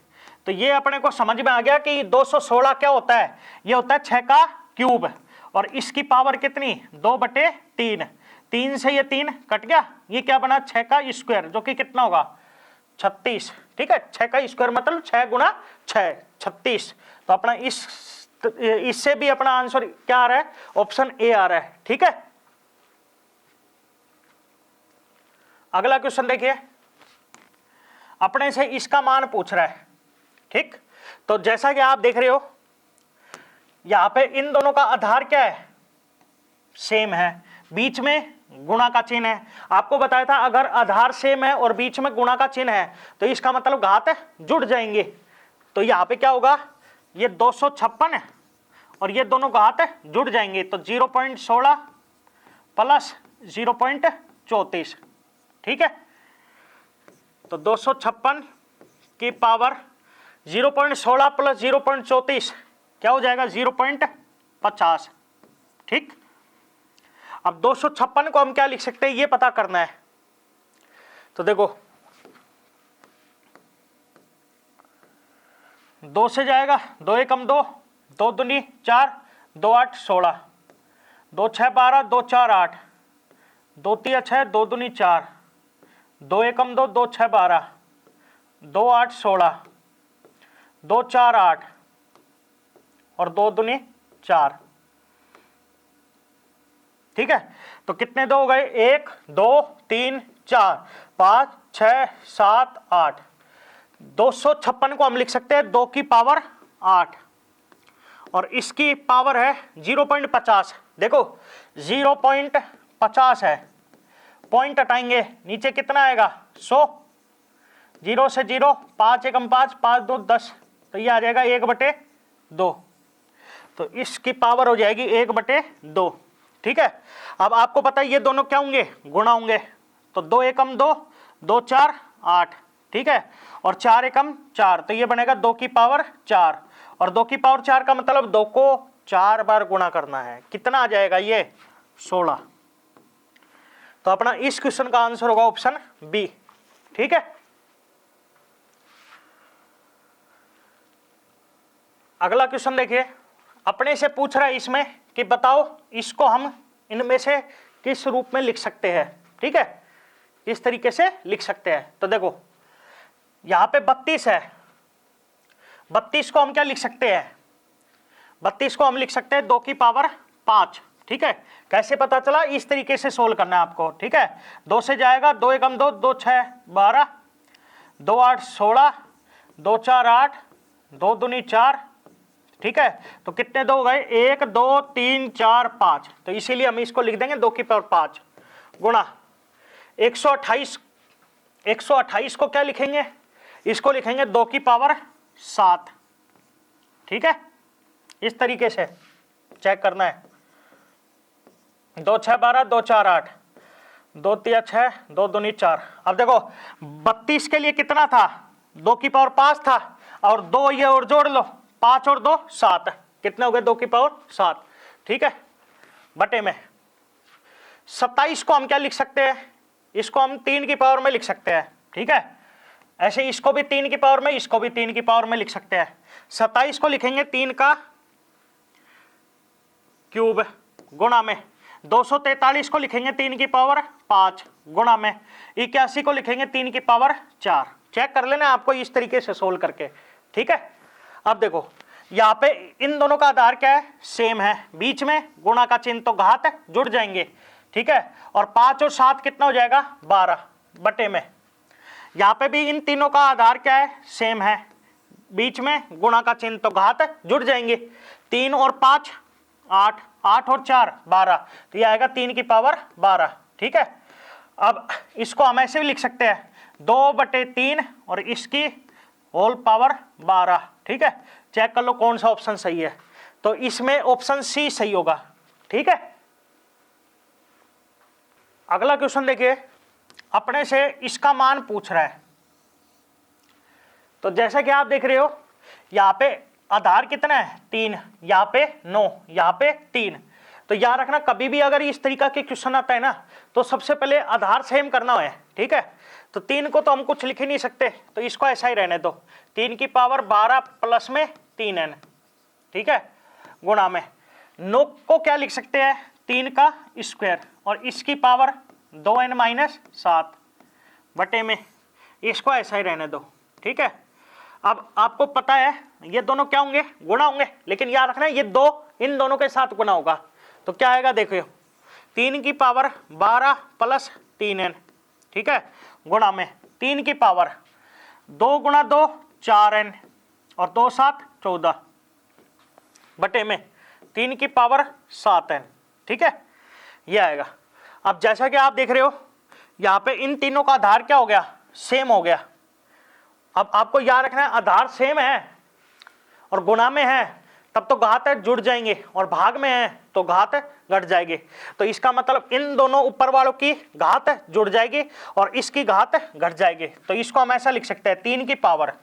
तो ये अपने को समझ में आ गया कि 216 क्या होता है, ये होता है 6 का क्यूब और इसकी पावर कितनी 2/3। 3 से ये 3 कट गया, ये क्या बना 6 का स्क्वायर जो कि कितना होगा 36। ठीक है, 6 का स्क्वायर मतलब 6 गुणा 6 36। तो अपना इससे भी अपना आंसर क्या आ रहा है, ऑप्शन ए आ रहा है। ठीक है, अगला क्वेश्चन देखिए, अपने से इसका मान पूछ रहा है। ठीक, तो जैसा कि आप देख रहे हो यहां पे इन दोनों का आधार क्या है, सेम है, बीच में गुणा का चिन्ह है। आपको बताया था अगर आधार सेम है और बीच में गुणा का चिन्ह है तो इसका मतलब घात जुड़ जाएंगे। तो यहां पे क्या होगा, ये 256 है और ये दोनों घात जुड़ जाएंगे, तो 0.16 प्लस 0.34। ठीक है, तो 256 की पावर 0.16 प्लस 0.34 क्या हो जाएगा 0.50। ठीक, अब 256 को हम क्या लिख सकते हैं ये पता करना है। तो देखो 2 से जाएगा, 2 एकम 2, 2 दूनी 4, 2 8 16, 2 6 12, 2 4 8, 2 3 6, 2 दूनी 4, 2 एकम 2, 2 6 12, 2 8 16, 2 4 8 और 2 दूनी 4। ठीक है, तो कितने 2 हो गए, 1 2 3 4 5 6 7 8। 256 को हम लिख सकते हैं 2 की पावर 8 और इसकी पावर है 0.50। देखो 0.50 है, पॉइंट हटाएंगे नीचे कितना आएगा 100, 0 से 0, 5 एकम 5, 5 2 10, तो ये आ जाएगा 1/2। तो इसकी पावर हो जाएगी 1/2। ठीक है, अब आपको पता है ये दोनों क्या होंगे, गुणा होंगे, तो 2 एकम 2, 2 4 8। ठीक है, और 4 एकम 4, तो ये बनेगा 2 की पावर 4 और 2 की पावर 4 का मतलब 2 को 4 बार गुणा करना है। कितना आ जाएगा ये 16। तो अपना इस क्वेश्चन का आंसर होगा ऑप्शन बी। ठीक है, अगला क्वेश्चन देखिए, अपने से पूछ रहा है इसमें कि बताओ इसको हम इनमें से किस रूप में लिख सकते हैं। ठीक है, इस तरीके से लिख सकते हैं। तो देखो यहां पे 32 है, 32 को हम क्या लिख सकते हैं, 32 को हम लिख सकते हैं 2 की पावर 5। ठीक है, कैसे पता चला, इस तरीके से सोल्व करना है आपको। ठीक है, 2 से जाएगा, 2 एकम 2, 2 6 12, 2 8 16, 2 4 8, 2 दूनी 4। ठीक है, तो कितने 2 गए, 1 2 3 4 5। तो इसीलिए हम इसको लिख देंगे 2 की पावर 5 गुणा 128। 128 को क्या लिखेंगे, इसको लिखेंगे 2 की पावर 7। ठीक है, इस तरीके से चेक करना है। 2 6 12, 2 4 8, 2 3 6, 2 दूनी 4। अब देखो 32 के लिए कितना था, 2 की पावर 5 था, और 2 ये और जोड़ लो, 5 और 2 7, कितने हो गए 2 की पावर 7। ठीक है, बटे में 27 को हम क्या लिख सकते हैं, इसको हम 3 की पावर में लिख सकते हैं। ठीक है, ऐसे इसको भी 3 की पावर में, इसको भी 3 की पावर में लिख सकते हैं। 27 को लिखेंगे 3 का क्यूब गुणा में 243 को लिखेंगे 3 की पावर 5 गुणा में 81 को लिखेंगे 3 की पावर 4। चेक कर लेना आपको इस तरीके से सोल्व करके। ठीक है, अब देखो यहाँ पे इन दोनों का आधार क्या है, सेम है, बीच में गुणा का चिन्ह तो घात जुड़ जाएंगे। ठीक है, और 5 और 7 कितना हो जाएगा 12 बटे में, यहाँ पे भी इन तीनों का आधार क्या है, सेम है, बीच में गुणा का चिन्ह तो घात जुड़ जाएंगे। 3 और 5 8, 8 और 4 12, तो ये आएगा 3 की पावर 12। ठीक है, अब इसको हम ऐसे भी लिख सकते हैं 2/3 और इसकी होल पावर 12। ठीक है, चेक कर लो कौन सा ऑप्शन सही है, तो इसमें ऑप्शन सी सही होगा। ठीक है, अगला क्वेश्चन देखिए, अपने से इसका मान पूछ रहा है। तो जैसा कि आप देख रहे हो यहाँ पे आधार कितना है 3, यहाँ पे 9, यहाँ पे 3। तो याद रखना कभी भी अगर इस तरीका के क्वेश्चन आता है ना, तो सबसे पहले आधार सेम करना है। ठीक है, तो 3 को तो हम कुछ लिख ही नहीं सकते, तो इसको ऐसा ही रहने दो, 3 की पावर 12 प्लस में 3n। ठीक है, गुणा में 9 को क्या लिख सकते हैं, 3 का स्क्वायर और इसकी पावर 2n माइनस 7 बटे में, इसको ऐसा ही रहने दो। ठीक है, अब आपको पता है ये दोनों क्या होंगे, गुणा होंगे, लेकिन याद रखना ये 2 इन दोनों के साथ गुणा होगा। तो क्या आएगा देखो, 3 की पावर 12 प्लस 3n। ठीक है, गुणा में 3 की पावर 2 गुणा 2 4n और 2 7 14 बटे में 3 की पावर 7n। ठीक है, ये आएगा। अब जैसा कि आप देख रहे हो यहाँ पे इन तीनों का आधार क्या हो गया, सेम हो गया। अब आपको याद रखना है आधार सेम है और गुणा में है तब तो घात जुड़ जाएंगे, और भाग में है तो घात घट जाएगी। तो इसका मतलब इन दोनों ऊपर वालों की घात जुड़ जाएगी और इसकी घात घट जाएगी। तो इसको हम ऐसा लिख सकते हैं 3 की पावर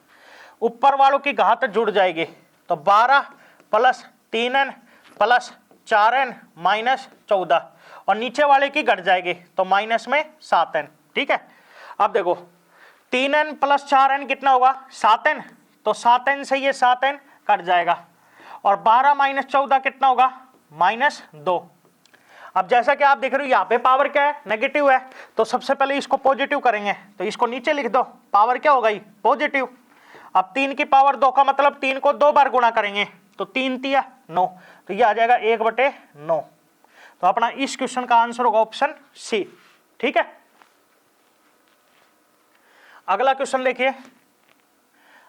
ऊपर वालों की घात जुड़ जाएगी, तो 12 plus 3n plus 4n minus 14, और नीचे वाले की घट जाएगी तो माइनस में 7n। ठीक है, अब देखो 3n प्लस 4n कितना होगा 7n, तो 7n से ये 7n कट जाएगा, और 12 माइनस 14 कितना होगा -2। अब जैसा कि आप देख रहे हो यहाँ पे पावर क्या है, नेगेटिव है, तो सबसे पहले इसको पॉजिटिव करेंगे, तो इसको नीचे लिख दो, पावर क्या हो गई पॉजिटिव। अब 3 की पावर 2 का मतलब 3 को 2 बार गुणा करेंगे, तो 3 तिया 9, तो ये आ जाएगा 1/9। तो अपना इस क्वेश्चन का आंसर होगा ऑप्शन सी। ठीक है, अगला क्वेश्चन देखिए,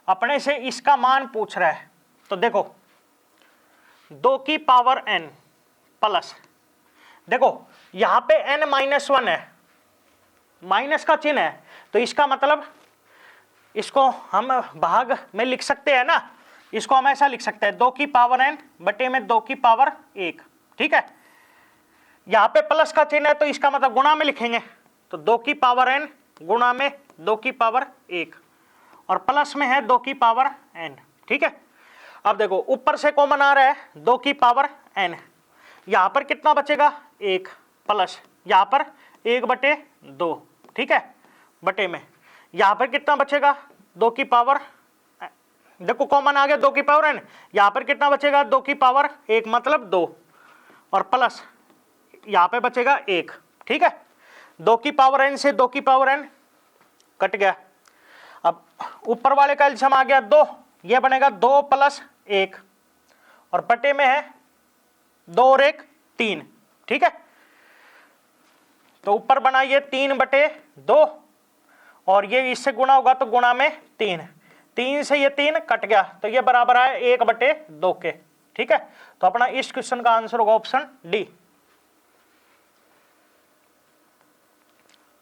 अपने से इसका मान पूछ रहा है। तो देखो 2 की पावर n प्लस, देखो यहां पे n -1 है, माइनस का चिन्ह है, तो इसका मतलब इसको हम भाग में लिख सकते हैं ना, इसको हम ऐसा लिख सकते हैं 2 की पावर n बटे में 2 की पावर 1। ठीक है, यहां पे प्लस का चिन्ह है तो इसका मतलब गुणा में लिखेंगे, तो 2 की पावर n गुणा में 2 की पावर 1, और प्लस में है 2 की पावर n। ठीक है, अब देखो ऊपर से कॉमन आ रहा है 2 की पावर n, यहां पर कितना बचेगा 1 प्लस यहां पर 1/2, ठीक है, बटे में यहां पर कितना बचेगा 2 की पावर, देखो कॉमन आ गया 2 की पावर n, यहां पर कितना बचेगा 2 की पावर 1 मतलब 2 और प्लस यहां पे बचेगा 1, ठीक है। 2 की पावर n से 2 की पावर n कट गया। अब ऊपर वाले का एलसीएम आ गया 2, ये बनेगा 2 + 1 और बटे में है 2 और 1 3, ठीक है। तो ऊपर बना ये 3/2 और ये इससे गुणा होगा तो गुणा में 3, 3 से ये 3 कट गया तो ये बराबर है 1/2 के, ठीक है। तो अपना इस क्वेश्चन का आंसर होगा ऑप्शन डी।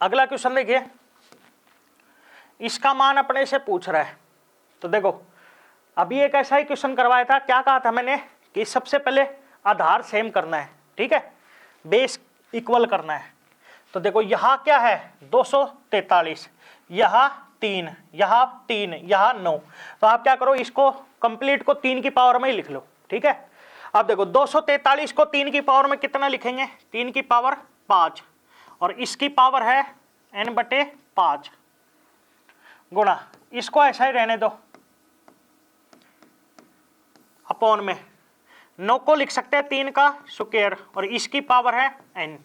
अगला क्वेश्चन देखिए, इसका मान अपने से पूछ रहा है। तो देखो अभी एक ऐसा ही क्वेश्चन करवाया था, क्या कहा था मैंने कि सबसे पहले आधार सेम करना है, ठीक है, बेस इक्वल करना है। तो देखो यहां क्या है 243, यहां 3, यहां 3, यहां 9, तो आप क्या करो इसको कंप्लीट को 3 की पावर में ही लिख लो, ठीक है। अब देखो 243 को 3 की पावर में कितना लिखेंगे 3 की पावर 5 और इसकी पावर है n/5 गुणा, इसको ऐसा ही रहने दो अपॉन में 9 को लिख सकते हैं 3 का स्क्वायर और इसकी पावर है n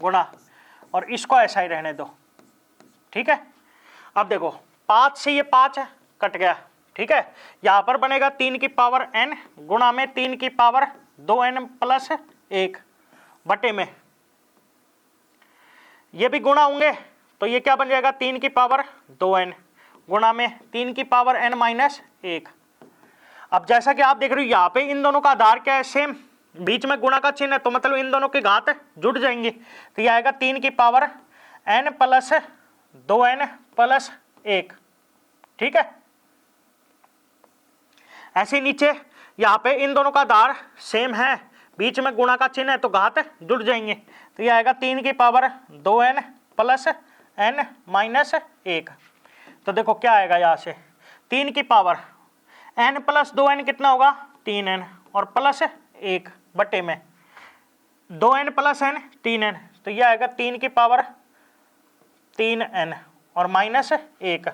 गुणा और इसको ऐसा ही रहने दो, ठीक है। अब देखो 5 से ये 5 कट गया, ठीक है, यहां पर बनेगा 3 की पावर n गुणा में 3 की पावर 2n + 1 बटे में ये भी गुणा होंगे तो ये क्या बन जाएगा 3 की पावर 2n गुणा में 3 की पावर n - 1। अब जैसा कि आप देख रहे हो यहाँ पे इन दोनों का आधार क्या है सेम, बीच में गुणा का चिन्ह है तो मतलब इन दोनों की घात जुड़ जाएंगी, तो ये आएगा 3 की पावर n + 2n + 1, ठीक है। ऐसे नीचे यहाँ पे इन दोनों का आधार सेम है, बीच में गुणा का चिन्ह है तो घात जुड़ जाएंगे, तो ये आएगा 3 की पावर 2n + n - 1। तो देखो क्या आएगा यहाँ से 3 की पावर n + 2n कितना होगा 3n और प्लस 1 बटे में 2n + n 3n, तो ये आएगा 3 की पावर 3n और -1,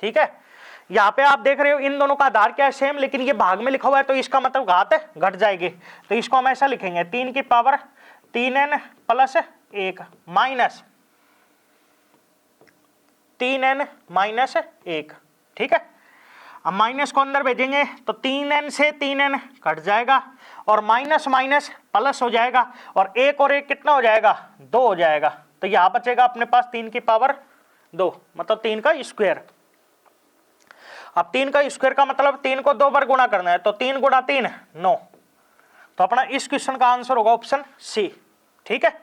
ठीक है। यहाँ पे आप देख रहे हो इन दोनों का आधार क्या है सेम, लेकिन ये भाग में लिखा हुआ है तो इसका मतलब घात घट जाएगी, तो इसको हम ऐसा लिखेंगे 3 की पावर 3n + 1 माइनस 3n - 1, ठीक है। अब माइनस को अंदर भेजेंगे तो 3n से 3n कट जाएगा और माइनस माइनस प्लस हो जाएगा और 1 और 1 कितना हो जाएगा 2 हो जाएगा, तो यहां बचेगा अपने पास 3 की पावर 2 मतलब 3 का स्क्वायर। अब 3 का स्क्वायर का मतलब 3 को 2 बार गुणा करना है, तो 3 × 3 9, तो अपना इस क्वेश्चन का आंसर होगा ऑप्शन सी, ठीक है।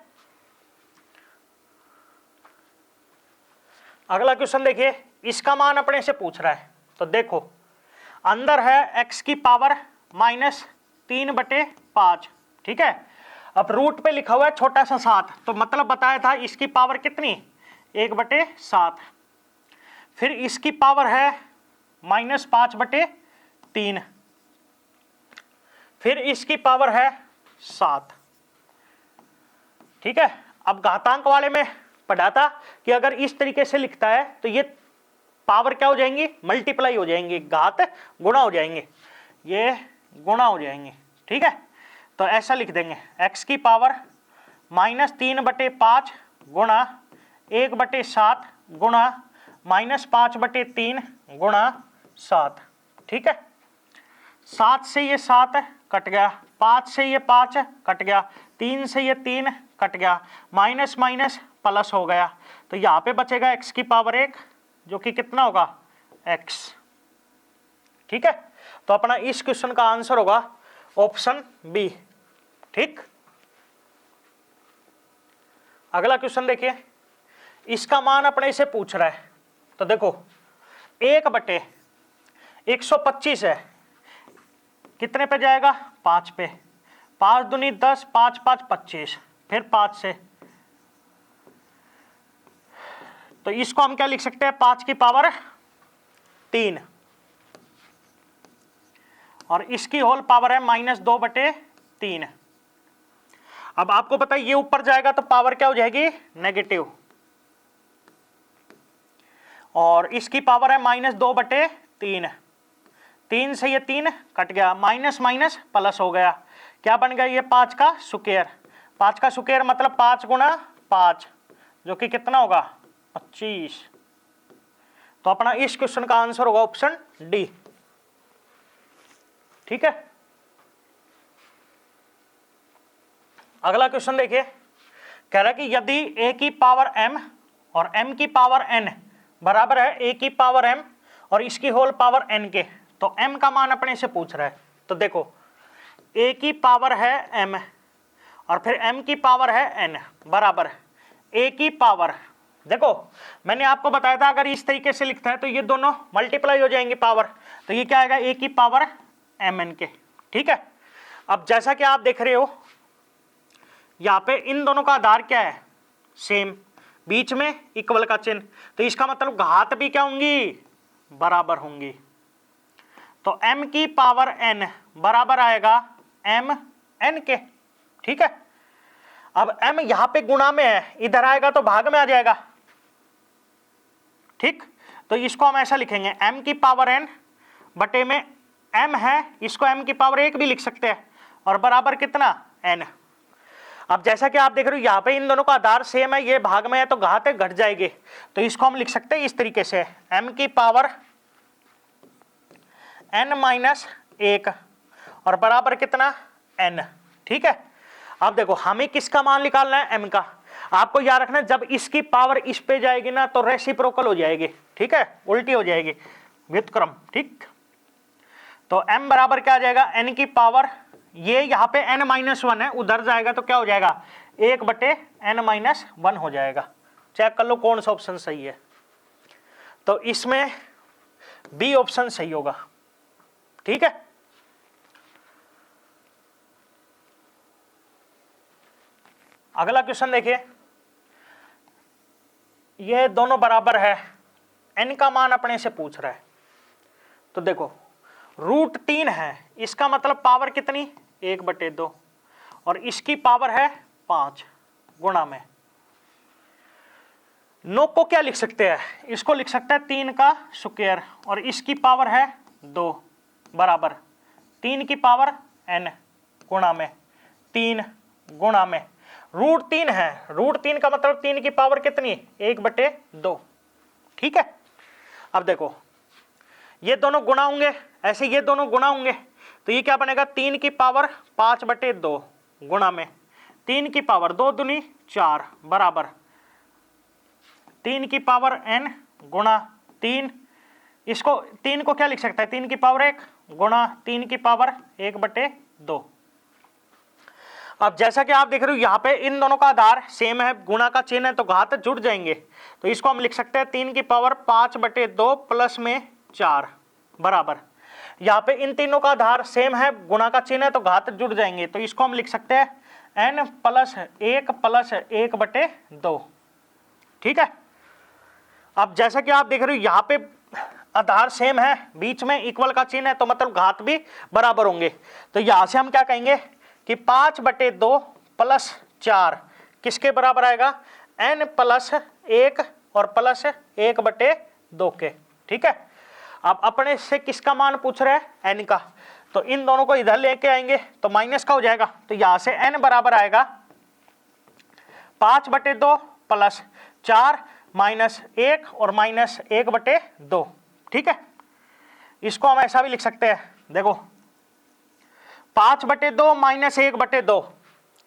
अगला क्वेश्चन देखिए, इसका मान अपने से पूछ रहा है। तो देखो अंदर है x की पावर -3/5, ठीक है। अब रूट पे लिखा हुआ है छोटा सा 7, तो मतलब बताया था इसकी पावर कितनी 1/7, फिर इसकी पावर है -5/3, फिर इसकी पावर है 7, ठीक है। अब घातांक वाले में पढ़ा था कि अगर इस तरीके से लिखता है तो ये पावर क्या हो जाएंगी मल्टीप्लाई हो जाएंगी, घात गुणा हो जाएंगे, ये गुणा हो जाएंगे, ठीक है। तो ऐसा लिख देंगे x की पावर -3/5 गुणा 1/7 गुणा -5/3 गुणा 7, ठीक है। 7 से ये 7 कट गया, 5 से ये 5 कट गया, 3 से ये 3 कट गया, माइनस माइनस प्लस हो गया, तो यहाँ पे बचेगा x की पावर 1 जो कि कितना होगा x, ठीक है। तो अपना इस क्वेश्चन का आंसर होगा ऑप्शन बी, ठीक। अगला क्वेश्चन देखिए, इसका मान अपने से पूछ रहा है। तो देखो 1/125 है, कितने पे जाएगा 5 पे, 5 दूनी 10, 5 5 25, फिर 5 से, तो इसको हम क्या लिख सकते हैं 5 की पावर 3 और इसकी होल पावर है -2/3। अब आपको पता है ये ऊपर जाएगा तो पावर क्या हो जाएगी, नेगेटिव, और इसकी पावर है -2/3। 3 से ये 3 कट गया, माइनस माइनस प्लस हो गया, क्या बन गया ये 5 का स्क्वायर। 5 का स्क्वायर मतलब 5 × 5 जो कि कितना होगा 25। तो अपना इस क्वेश्चन का आंसर होगा ऑप्शन डी। ठीक है, अगला क्वेश्चन देखिए, कह रहा है कि यदि a की पावर m और m की पावर n बराबर है a की पावर m और इसकी होल पावर n के, तो m का मान अपने से पूछ रहा है। तो देखो a की पावर है m और फिर m की पावर है n बराबर a की पावर, देखो मैंने आपको बताया था अगर इस तरीके से लिखता है तो ये दोनों मल्टीप्लाई हो जाएंगे पावर, तो ये क्या आएगा a की पावर mn के। ठीक है, अब जैसा कि आप देख रहे हो यहाँ पे इन दोनों का आधार क्या है, सेम, बीच में इक्वल का चिन्ह, तो इसका मतलब घात भी क्या होंगी, बराबर होंगी। तो m की पावर n बराबर आएगा m n के। ठीक है, अब m यहां पे गुणा में है, इधर आएगा तो भाग में आ जाएगा। ठीक, तो इसको हम ऐसा लिखेंगे m की पावर n बटे में m है, इसको m की पावर 1 भी लिख सकते हैं, और बराबर कितना n। अब जैसा कि आप देख रहे हो यहाँ पे इन दोनों का आधार सेम है, ये भाग में है तो घात है घट जाएगी, तो इसको हम लिख सकते हैं इस तरीके से m की पावर n-1 और बराबर कितना n। ठीक है, अब देखो हमें किसका मान निकालना है, m का। आपको याद रखना जब इसकी पावर इस पे जाएगी ना तो रेसिप्रोकल हो जाएगी। ठीक है, उल्टी हो जाएगी, व्युत्क्रम। ठीक, तो m बराबर क्या आ जाएगा, n की पावर, ये यहाँ पे n-1 है, उधर जाएगा तो क्या हो जाएगा 1/n-1 हो जाएगा। चेक कर लो कौन सा ऑप्शन सही है, तो इसमें बी ऑप्शन सही होगा। ठीक है, अगला क्वेश्चन देखिए, ये दोनों बराबर है, n का मान अपने से पूछ रहा है। तो देखो √3 है, इसका मतलब पावर कितनी 1/2 और इसकी पावर है 5 गुणा में। 9 को क्या लिख सकते हैं, इसको लिख सकते हैं 3 का स्क्वायर और इसकी पावर है 2 बराबर 3 की पावर n गुणा में 3 गुणा में √3 है, √3 का मतलब 3 की पावर कितनी 1/2। ठीक है, अब देखो ये दोनों गुणा होंगे, ऐसे ये दोनों गुणा होंगे, तो ये क्या बनेगा 3 की पावर 5/2 गुणा में 3 की पावर 2 दूनी 4 बराबर 3 की पावर n गुणा 3, इसको 3 को क्या लिख सकता है 3 की पावर 1 गुणा 3 की पावर 1/2। अब जैसा कि आप देख रहे हो यहाँ पे इन दोनों का आधार सेम है, गुणा का चिन्ह है तो घात जुड़ जाएंगे, तो इसको हम लिख सकते हैं 3 की पावर 5/2 प्लस में 4 बराबर, यहाँ पे इन तीनों का आधार सेम है, गुणा का चिन्ह है तो घात जुड़ जाएंगे, तो इसको हम लिख सकते हैं n + 1 + 1/2। ठीक है, अब जैसा कि आप देख रहे हो यहाँ पे आधार सेम है, बीच में इक्वल का चिन्ह है तो मतलब घात भी बराबर होंगे, तो यहां से हम क्या कहेंगे कि 5/2 + 4 किसके बराबर आएगा n + 1 और +1/2 के। ठीक है, अब अपने से किसका मान पूछ रहे हैं n का, तो इन दोनों को इधर लेके आएंगे तो माइनस का हो जाएगा, तो यहां से n बराबर आएगा 5/2 + 4 -1 और -1/2। ठीक है, इसको हम ऐसा भी लिख सकते हैं, देखो 5/2 -1/2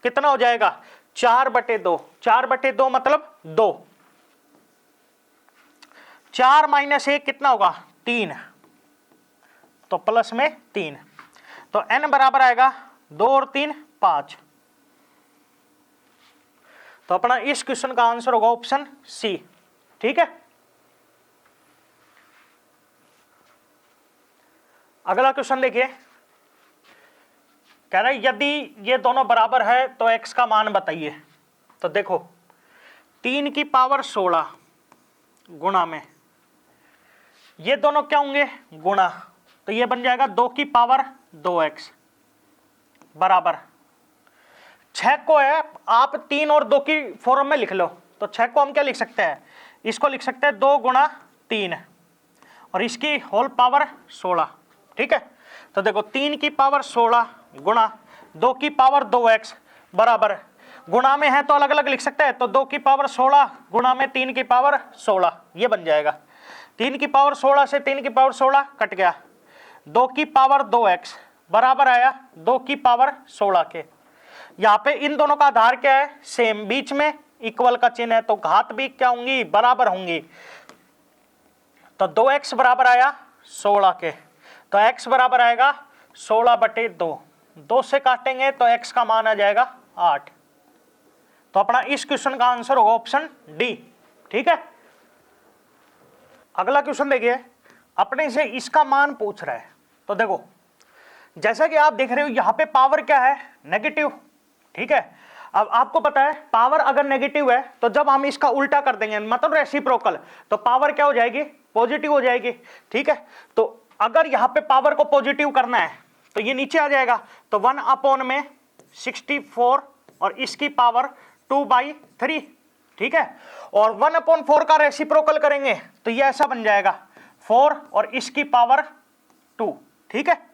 कितना हो जाएगा 4/2, 4/2 मतलब 2, 4 - 1 कितना होगा 3, तो प्लस में 3, तो n बराबर आएगा 2 और 3 5। तो अपना इस क्वेश्चन का आंसर होगा ऑप्शन सी। ठीक है, अगला क्वेश्चन देखिए, कह रहा है यदि ये दोनों बराबर है तो x का मान बताइए। तो देखो 3 की पावर 16 गुणा में ये दोनों क्या होंगे गुणा, तो ये बन जाएगा 2 की पावर 2x बराबर 6 को है, आप 3 और 2 की फॉर्म में लिख लो, तो 6 को हम क्या लिख सकते हैं, इसको लिख सकते हैं 2 गुणा 3 और इसकी होल पावर 16। ठीक है, तो देखो 3 की पावर 16 गुणा 2 की पावर 2x बराबर, गुणा में है तो अलग अलग लिख सकते हैं, तो 2 की पावर 16 गुणा में 3 की पावर 16, ये बन जाएगा। 3 की पावर 16 से 3 की पावर 16 कट गया, 2 की पावर 2x बराबर आया 2 की पावर 16 के। यहाँ पे इन दोनों का आधार क्या है, सेम, बीच में इक्वल का चिन्ह है, तो घात भी क्या होंगी, बराबर होंगी। तो 2x बराबर आया 16 के, तो x बराबर आएगा 16/2, 2 से काटेंगे तो x का मान आ जाएगा 8। तो अपना इस क्वेश्चन का आंसर होगा ऑप्शन डी। ठीक है, अगला क्वेश्चन देखिए, अपने से इसका मान पूछ रहा है। तो देखो जैसा कि आप देख रहे हो यहां पे पावर क्या है, नेगेटिव। ठीक है, अब आपको पता है पावर अगर नेगेटिव है तो जब हम इसका उल्टा कर देंगे, मतलब रेसिप्रोकल, तो पावर क्या हो जाएगी, पॉजिटिव हो जाएगी। ठीक है, तो अगर यहां पे पावर को पॉजिटिव करना है तो ये नीचे आ जाएगा, तो 1/64 और इसकी पावर 2/3। ठीक है, और 1/4 का रेसिप्रोकल करेंगे तो ये ऐसा बन जाएगा 4 और इसकी पावर 2। ठीक है,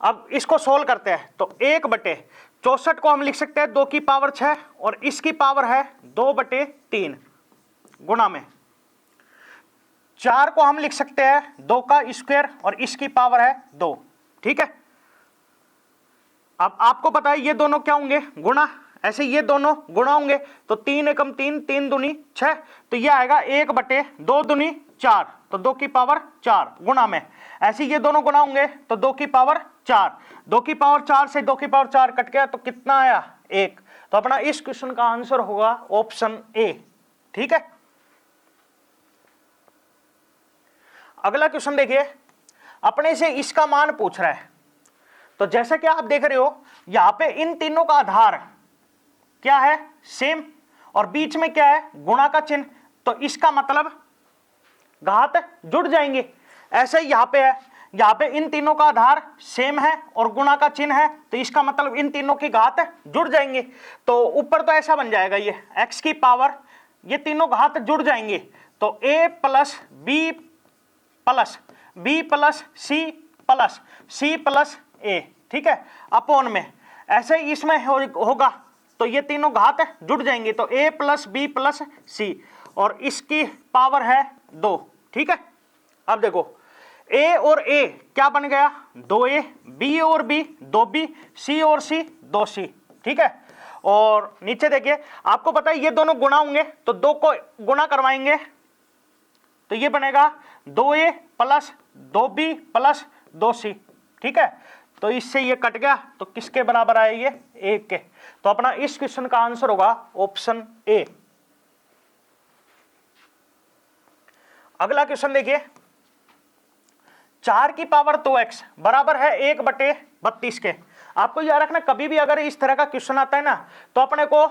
अब इसको सोल्व करते हैं, तो 1/64 को हम लिख सकते हैं 2 की पावर 6 और इसकी पावर है 2/3 गुणा में 4 को हम लिख सकते हैं 2 का स्क्वायर और इसकी पावर है 2। ठीक है, अब आपको पता है ये दोनों क्या होंगे, गुणा, ऐसे ये दोनों गुणा होंगे, तो 3 एकम 3, 3 दूनी 6, तो ये आएगा 1/2 दूनी 4, तो 2 की पावर 4 गुणा में, ऐसे ये दोनों गुणा होंगे तो 2 की पावर 4, 2 की पावर 4 से 2 की पावर 4 कट गया, तो कितना आया 1। तो अपना इस क्वेश्चन का आंसर होगा ऑप्शन ए। ठीक है, अगला क्वेश्चन देखिए, अपने से इसका मान पूछ रहा है। तो जैसा कि आप देख रहे हो यहां पे इन तीनों का आधार क्या है, सेम, और बीच में क्या है, गुणा का चिन्ह, तो इसका मतलब घात जुड़ जाएंगे। ऐसे ही यहां पे है, यहां पे इन तीनों का आधार सेम है और गुणा का चिन्ह है, तो इसका मतलब इन तीनों की घात जुड़ जाएंगे। तो ऊपर तो ऐसा बन जाएगा, ये x की पावर, ये तीनों घात जुड़ जाएंगे, तो a plus b plus c plus a। ठीक है, अपॉन में ऐसे ही इसमें होगा, तो ये तीनों घात जुड़ जाएंगे, तो a plus b plus c और इसकी पावर है 2। ठीक है, अब देखो a और a क्या बन गया, 2a, b और b 2b, c और c 2c। ठीक है, और नीचे देखिए आपको पता है ये दोनों गुणा होंगे, तो 2 को गुणा करवाएंगे तो ये बनेगा 2a plus 2b plus 2c। ठीक है, तो इससे ये कट गया, तो किसके बराबर आए ये, 1 के। तो अपना इस क्वेश्चन का आंसर होगा ऑप्शन ए। अगला क्वेश्चन देखिए, 4 की पावर 2x बराबर है 1/32 के। आपको याद रखना, कभी भी अगर इस तरह का क्वेश्चन आता है ना, तो अपने को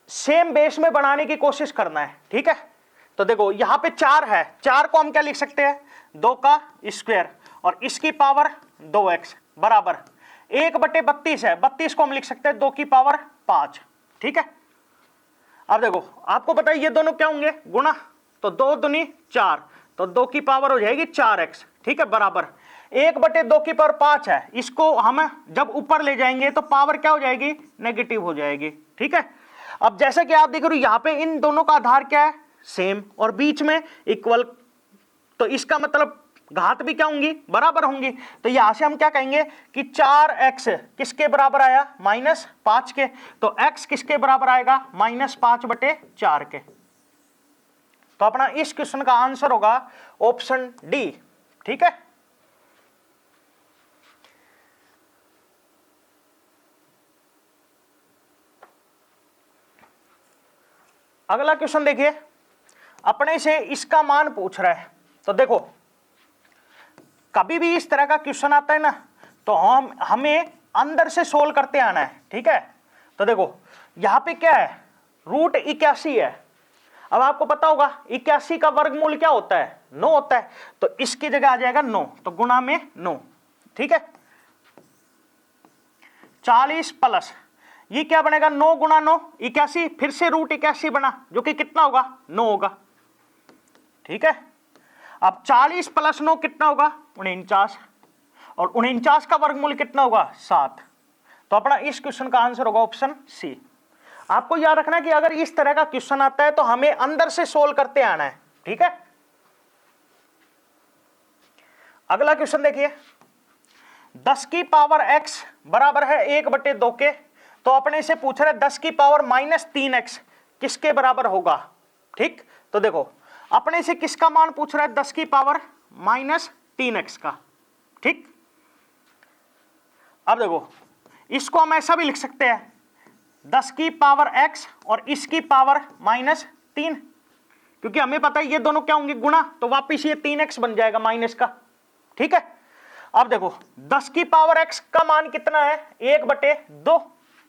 सेम बेस में बनाने की कोशिश करना है। ठीक है, तो देखो यहां पे 4 है, 4 को हम क्या लिख सकते हैं, 2 का स्क्वायर और इसकी पावर 2x बराबर 1/32 है, 32 को हम लिख सकते हैं 2 की पावर 5। ठीक है, अब देखो आपको पता है ये दोनों क्या होंगे, गुणा, तो 2 दूनी 4, तो 2 की पावर हो जाएगी 4x। ठीक है, बराबर 1/2 की पावर 5 है, इसको हम जब ऊपर ले जाएंगे तो पावर क्या हो जाएगी, नेगेटिव हो जाएगी। ठीक है, अब जैसे कि आप देख रहे हो यहाँ पे इन दोनों का आधार क्या है, सेम, और बीच में इक्वल, तो इसका मतलब घात भी क्या होंगी, बराबर होंगी। तो यहां से हम क्या कहेंगे कि 4x किसके बराबर आया, -5 के, तो x किसके बराबर आएगा, -5/4 के। तो अपना इस क्वेश्चन का आंसर होगा ऑप्शन डी। ठीक है, अगला क्वेश्चन देखिए, अपने से इसका मान पूछ रहा है। तो देखो कभी भी इस तरह का क्वेश्चन आता है ना, तो हमें अंदर से सोल्व करते आना है। ठीक है, तो देखो यहां पे क्या है, √81 है। अब आपको पता होगा 81 का वर्गमूल क्या होता है, 9 होता है, तो इसकी जगह आ जाएगा 9, तो गुणा में 9, ठीक है। 40 प्लस ये क्या बनेगा, 9 गुणा 9 81, फिर से रूट 81 बना, जो कि कितना होगा, 9 होगा, ठीक है। अब 40 प्लस 9 कितना होगा, 49, और 49 का वर्गमूल कितना होगा, 7। तो अपना इस क्वेश्चन का आंसर होगा ऑप्शन सी। आपको याद रखना है कि अगर इस तरह का क्वेश्चन आता है तो हमें अंदर से सोल्व करते आना है, ठीक है। अगला क्वेश्चन देखिए, 10 की पावर x बराबर है 1/2 के, तो अपने से पूछ रहे 10 की पावर -3x किसके बराबर होगा, ठीक। तो देखो अपने से किसका मान पूछ रहा है, 10 की पावर -3x का, ठीक। अब देखो इसको हम ऐसा भी लिख सकते हैं, 10 की पावर x और इसकी पावर -3, क्योंकि हमें पता है ये दोनों क्या होंगे, गुणा, तो वापिस ये 3x बन जाएगा माइनस का, ठीक है। अब देखो 10 की पावर x का मान कितना है, 1/2,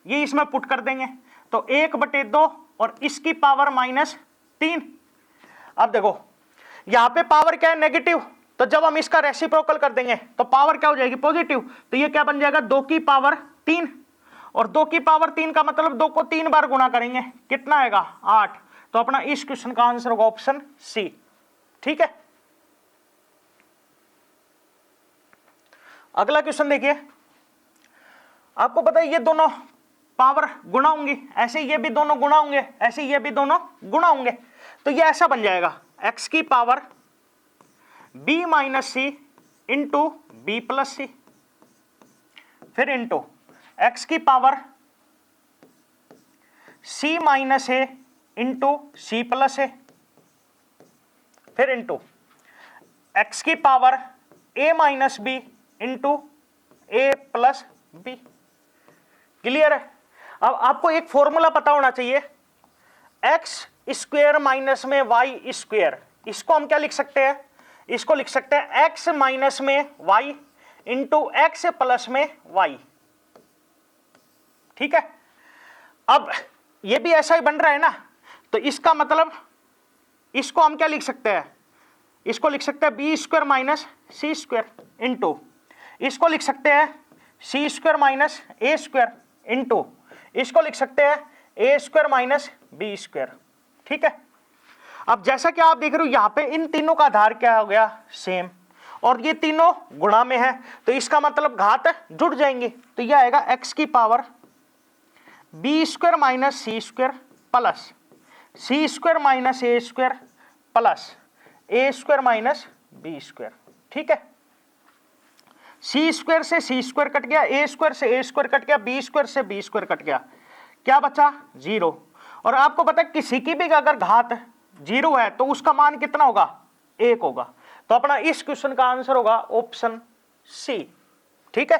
ये इसमें पुट कर देंगे, तो 1/2 और इसकी पावर -3। अब देखो यहां पे पावर क्या है, नेगेटिव, तो जब हम इसका रेसिप्रोकल कर देंगे तो पावर क्या हो जाएगी, पॉजिटिव, तो ये क्या बन जाएगा, 2 की पावर 3, और 2 की पावर 3 का मतलब 2 को 3 बार गुणा करेंगे, कितना आएगा, 8। तो अपना इस क्वेश्चन का आंसर होगा ऑप्शन सी, ठीक है। अगला क्वेश्चन देखिए, आपको पता है ये दोनों पावर गुणा होंगी, ऐसे ये भी दोनों गुणा होंगे, ऐसे ये भी दोनों गुणा होंगे, तो ये ऐसा बन जाएगा x की power b - c into b + c, फिर इंटू x की power c - a into c + a, फिर इंटू x की power a - b into a + b। Clear है। अब आपको एक फॉर्मूला पता होना चाहिए, x² माइनस में y², इसको हम क्या लिख सकते हैं, इसको लिख सकते हैं x माइनस में y इंटू x प्लस में y, ठीक है। अब ये भी ऐसा ही बन रहा है ना, तो इसका मतलब इसको हम क्या लिख सकते हैं, इसको लिख सकते हैं b² माइनस c² इंटू, इसको लिख सकते हैं c² माइनस a² इंटू, इसको लिख सकते हैं a² माइनस b², ठीक है। अब जैसा कि आप देख रहे हो यहां पे इन तीनों का आधार क्या हो गया, सेम, और ये तीनों गुणा में है, तो इसका मतलब घात जुड़ जाएंगे, तो यह आएगा x की power b² minus c² plus c² minus a² plus a² minus b², ठीक है। c² से c² कट गया, a² से a² कट गया, b² से b² कट गया, क्या बचा, 0। और आपको पता है किसी की भी अगर घात 0 है तो उसका मान कितना होगा, 1 होगा, तो अपना इस क्वेश्चन का आंसर होगा ऑप्शन सी, ठीक है।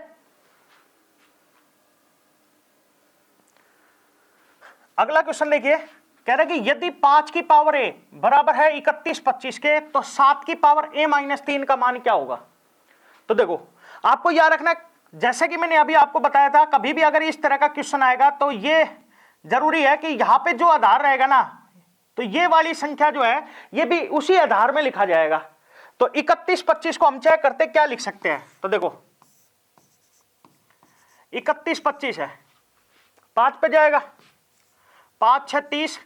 अगला क्वेश्चन देखिए, कह रहा है कि यदि 5 की पावर a बराबर है 31/25 के, तो 7 की पावर a - 3 का मान क्या होगा। तो देखो आपको याद रखना, जैसे कि मैंने अभी आपको बताया था, कभी भी अगर इस तरह का क्वेश्चन आएगा तो ये जरूरी है कि यहां पे जो आधार रहेगा ना, तो ये वाली संख्या जो है ये भी उसी आधार में लिखा जाएगा। तो 31/25 को हम चेक करते क्या लिख सकते हैं, तो देखो 31/25 है, 5 पे जाएगा, 5 6 30,